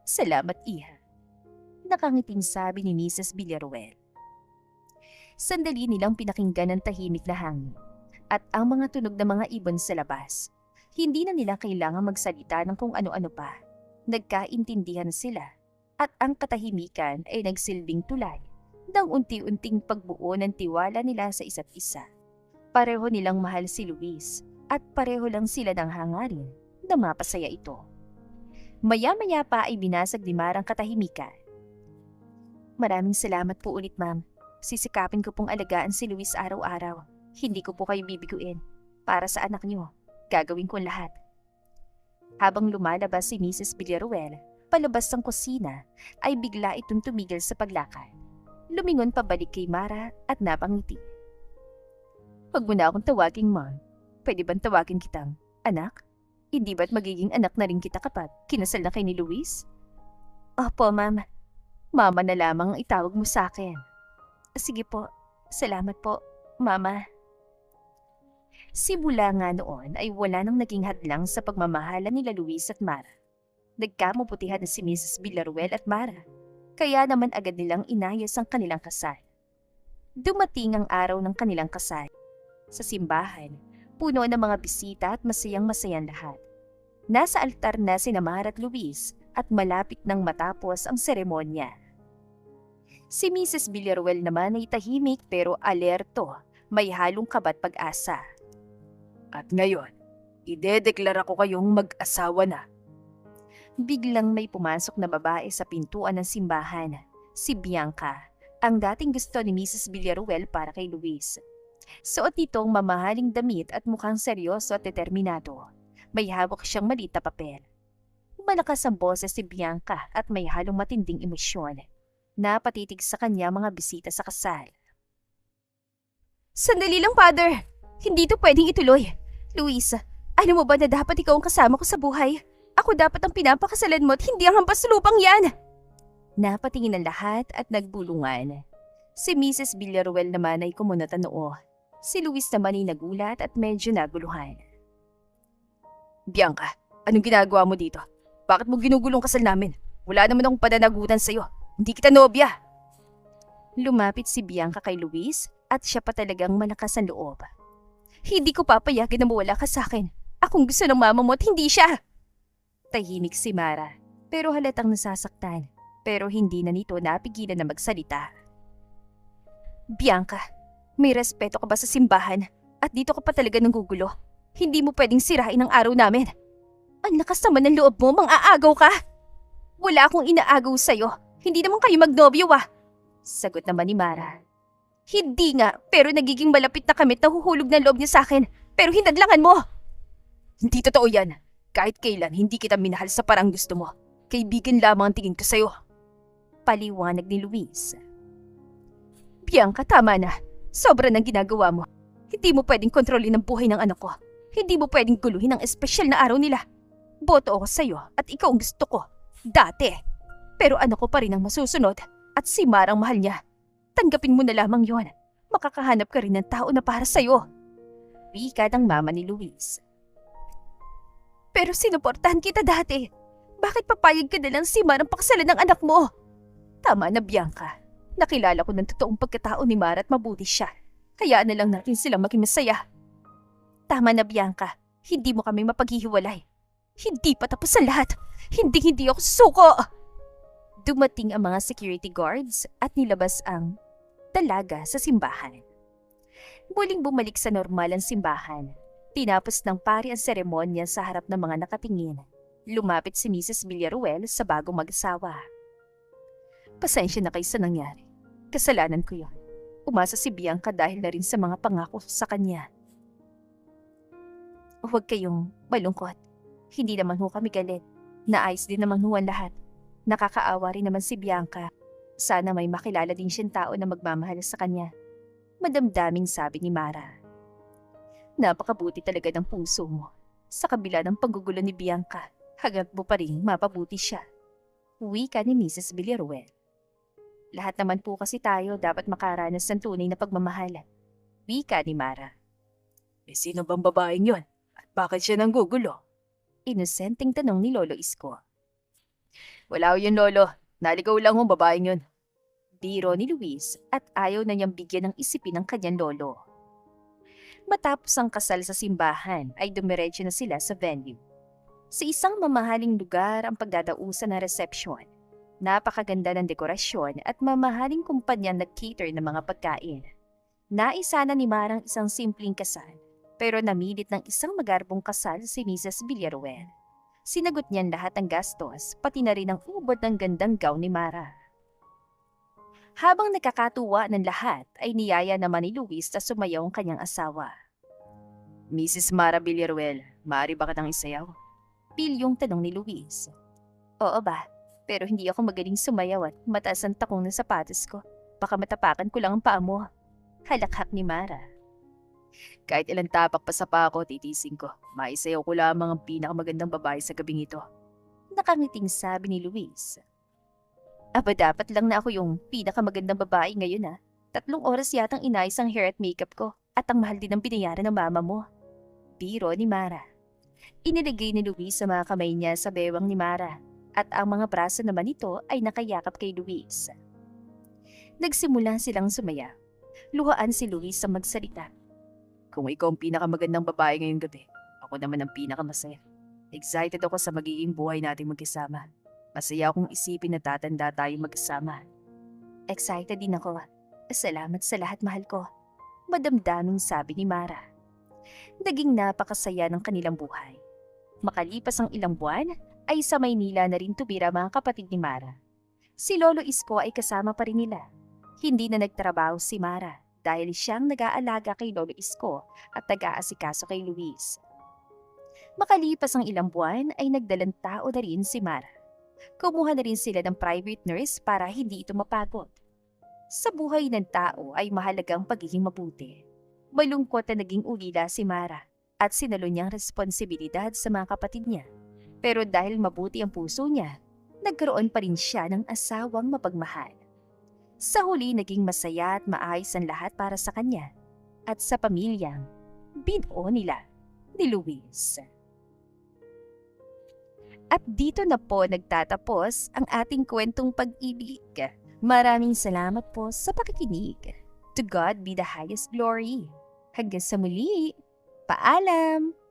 Speaker 1: Salamat, Iha. Nakangiting sabi ni Mrs. Villaruel. Sandali nilang pinakinggan ang tahimik na hangin at ang mga tunog ng mga ibon sa labas. Hindi na nila kailangan magsalita ng kung ano-ano pa. Nagkaintindihan sila at ang katahimikan ay nagsilbing tulay ng unti-unting pagbuo ng tiwala nila sa isa't isa. Pareho nilang mahal si Luis at pareho lang sila ng hangarin na mapasaya ito. Maya-maya pa ay binasag ni Mara ang katahimikan. Maraming salamat po ulit, ma'am. Sisikapin ko pong alagaan si Luis araw-araw. Hindi ko po kayo bibiguin. Para sa anak niyo, gagawin ko lahat. Habang lumalabas si Mrs. Villaruel, palabas ng kusina, ay bigla itong tumigil sa paglakad. Lumingon pabalik kay Mara at napangiti. Huwag mo na akong tawaging ma'am. Pwede bang tawagin kitang anak? Hindi ba't magiging anak na rin kita kapag kinasal na kay ni Luis? Opo, ma'am. Mama na lamang ang itawag mo sa akin. Sige po. Salamat po, Mama. Simula nga noon ay wala nang naging hadlang sa pagmamahalan nila Luis at Mara. Nagkamuputihan na si Mrs. Villaruel at Mara, kaya naman agad nilang inayos ang kanilang kasal. Dumating ang araw ng kanilang kasal. Sa simbahan, puno ng mga bisita at masayang-masayang lahat. Nasa altar na sina Mara at Luis at malapit nang matapos ang seremonya. Si Mrs. Villaruel naman ay tahimik pero alerto, may halong kabat pag-asa. At ngayon, idedeklara ko kayong mag-asawa na. Biglang may pumasok na babae sa pintuan ng simbahan, si Bianca, ang dating gusto ni Mrs. Villaruel para kay Luis. Suot nitong mamahaling damit at mukhang seryoso at determinado. May hawak siyang maliit na papel. Malakas ang boses si Bianca at may halong matinding emosyon. Napatitig sa kanya mga bisita sa kasal. Sandali lang, Father! Hindi ito pwedeng ituloy. Luis, ano mo ba na dapat ikaw ang kasama ko sa buhay? Ako dapat ang pinapakasalan mo at hindi ang hampas lupang yan! Napatingin ang lahat at nagbulungan. Si Mrs. Villaruel naman ay kumunot ang noo. Si Luis naman ay nagulat at medyo naguluhan. Bianca, anong ginagawa mo dito? Bakit mo ginugulong kasal namin? Wala naman akong pananagutan sa'yo. Hindi kita nobya. Lumapit si Bianca kay Luis at siya pa talagang malakas ang loob. Hindi ko papayagan na mawala ka sa akin. Akong gusto ng mama mo at hindi siya. Tahimik si Mara, pero halatang nasasaktan. Pero hindi na nito napigilan na magsalita. Bianca, may respeto ka ba sa simbahan? At dito ka pa talaga nanggugulo. Hindi mo pwedeng sirain ang araw namin. Ang lakas naman ng loob mo, mang-aagaw ka. Wala akong inaagaw sa'yo. Hindi naman kayo magnobyo Sagot naman ni Mara. Hindi nga, pero nagiging malapit na kami at nahuhulog ng loob niya sa akin. Pero hinadlangan mo. Hindi totoo yan. Kahit kailan, hindi kita minahal sa parang gusto mo. Kaibigan lamang ang tingin ko sa'yo. Paliwanag ni Luis. Bianca, tama na. Sobra nang ginagawa mo. Hindi mo pwedeng kontrolin ang buhay ng anak ko. Hindi mo pwedeng guluhin ang espesyal na araw nila. Boto ako sa'yo at ikaw ang gusto ko. Dati. Pero anak ko pa rin ang masusunod at si Marang mahal niya. Tanggapin mo na lamang yon. Makakahanap ka rin ng tao na para sa'yo. Wika ng mama ni Luis. Pero sinuportahan kita dati. Bakit papayag ka na lang si Marang pakasalan ng anak mo? Tama na, Bianca. Nakilala ko ng totoong pagkatao ni Mara at mabuti siya. Hayaan na lang natin silang maging masaya. Tama na, Bianca. Hindi mo kami mapaghihiwalay. Hindi pa tapos ang lahat. Hindi ako susuko. Dumating ang mga security guards at nilabas ang dalaga sa simbahan. Muling bumalik sa normal ang simbahan. Tinapos ng pari ang seremonya sa harap ng mga nakatingin. Lumapit si Mrs. Villaruel sa bagong mag-asawa. Pasensya na kayo sa nangyari. Kasalanan ko yon. Umasa si Bianca dahil na rin sa mga pangako sa kanya. Huwag kayong malungkot. Hindi naman ho kami galit. Naayos din naman ho ang lahat. Nakakaawa rin naman si Bianca. Sana may makilala din siyang tao na magmamahal sa kanya. Madamdaming sabi ni Mara. Napakabuti talaga ng puso mo. Sa kabila ng paggugulo ni Bianca, hanggat mo pa rin mapabuti siya. Wika ni Mrs. Villaruel. Lahat naman po kasi tayo dapat makaranas ng tunay na pagmamahal. Wika ni Mara. Sino bang babaeng yon? At bakit siya nanggugulo? Inosenteng tanong ni Lolo Isko. Wala ko yun, Lolo. Naligaw lang ang babaeng yun. Biro ni Luis at ayaw na niyang bigyan ng isipin ng kanyang lolo. Matapos ang kasal sa simbahan ay dumiretso na sila sa venue. Sa isang mamahaling lugar ang pagdadausan ng reception. Napakaganda ng dekorasyon at mamahaling kumpanya nag-cater ng mga pagkain. Naisa na ni Marang isang simpleng kasal, pero namilit ng isang magarbong kasal si Mrs. Villaruel. Sinagot niyan lahat ng gastos, pati na rin ang ubod ng gandang gown ni Mara. Habang nakakatuwa ng lahat, ay niyaya naman ni Luis na sumayaw ang kanyang asawa. Mrs. Mara Villaruel, maaari ba kitang isayaw? Pilyong tanong ni Luis. Oo ba? Pero hindi ako magaling sumayaw at mataas ang takong ng sapatos ko. Baka matapakan ko lang ang paa mo. Halakhak ni Mara. Kahit ilang tapak pa sa paa ko, titising ko. Maisayaw ko lamang ang pinakamagandang babae sa gabing ito. Nakangiting sabi ni Luis. Aba dapat lang na ako yung pinakamagandang babae ngayon ha. 3 oras yatang inayos ang hair at makeup ko at ang mahal din ang binayaran ng mama mo. Biro ni Mara. Inilagay ni Luis sa mga kamay niya sa bewang ni Mara. At ang mga braso naman nito ay nakayakap kay Luis. Nagsimula silang sumaya. Luhaan si Luis sa magsalita. Kung ikaw ang pinakamagandang babae ngayong gabi, ako naman ang pinakamasaya. Excited ako sa magiging buhay natin magkasama. Masaya akong isipin na tatanda tayo magkasama. Excited din ako. Salamat sa lahat, mahal ko. Madamdaming sabi ni Mara. Naging napakasaya ng kanilang buhay. Makalipas ang ilang buwan, ay sa Maynila na rin tumira mga kapatid ni Mara. Si Lolo Isko ay kasama pa rin nila. Hindi na nagtrabaho si Mara dahil siyang nag-aalaga kay Lolo Isko at nag-aasikaso kay Luis. Makalipas ang ilang buwan ay nagdalang tao na rin si Mara. Kumuha na rin sila ng private nurse para hindi ito mapagod. Sa buhay ng tao ay mahalagang pagiging mabuti. Malungkot na naging ulila si Mara at sinalo niyang responsibilidad sa mga kapatid niya. Pero dahil mabuti ang puso niya, nagkaroon pa rin siya ng asawang mapagmahal. Sa huli naging masaya at maayos ang lahat para sa kanya at sa pamilyang binuo nila ni Luis. At dito na po nagtatapos ang ating kwentong pag-ibig. Maraming salamat po sa pakikinig. To God be the highest glory. Hanggang sa muli. Paalam!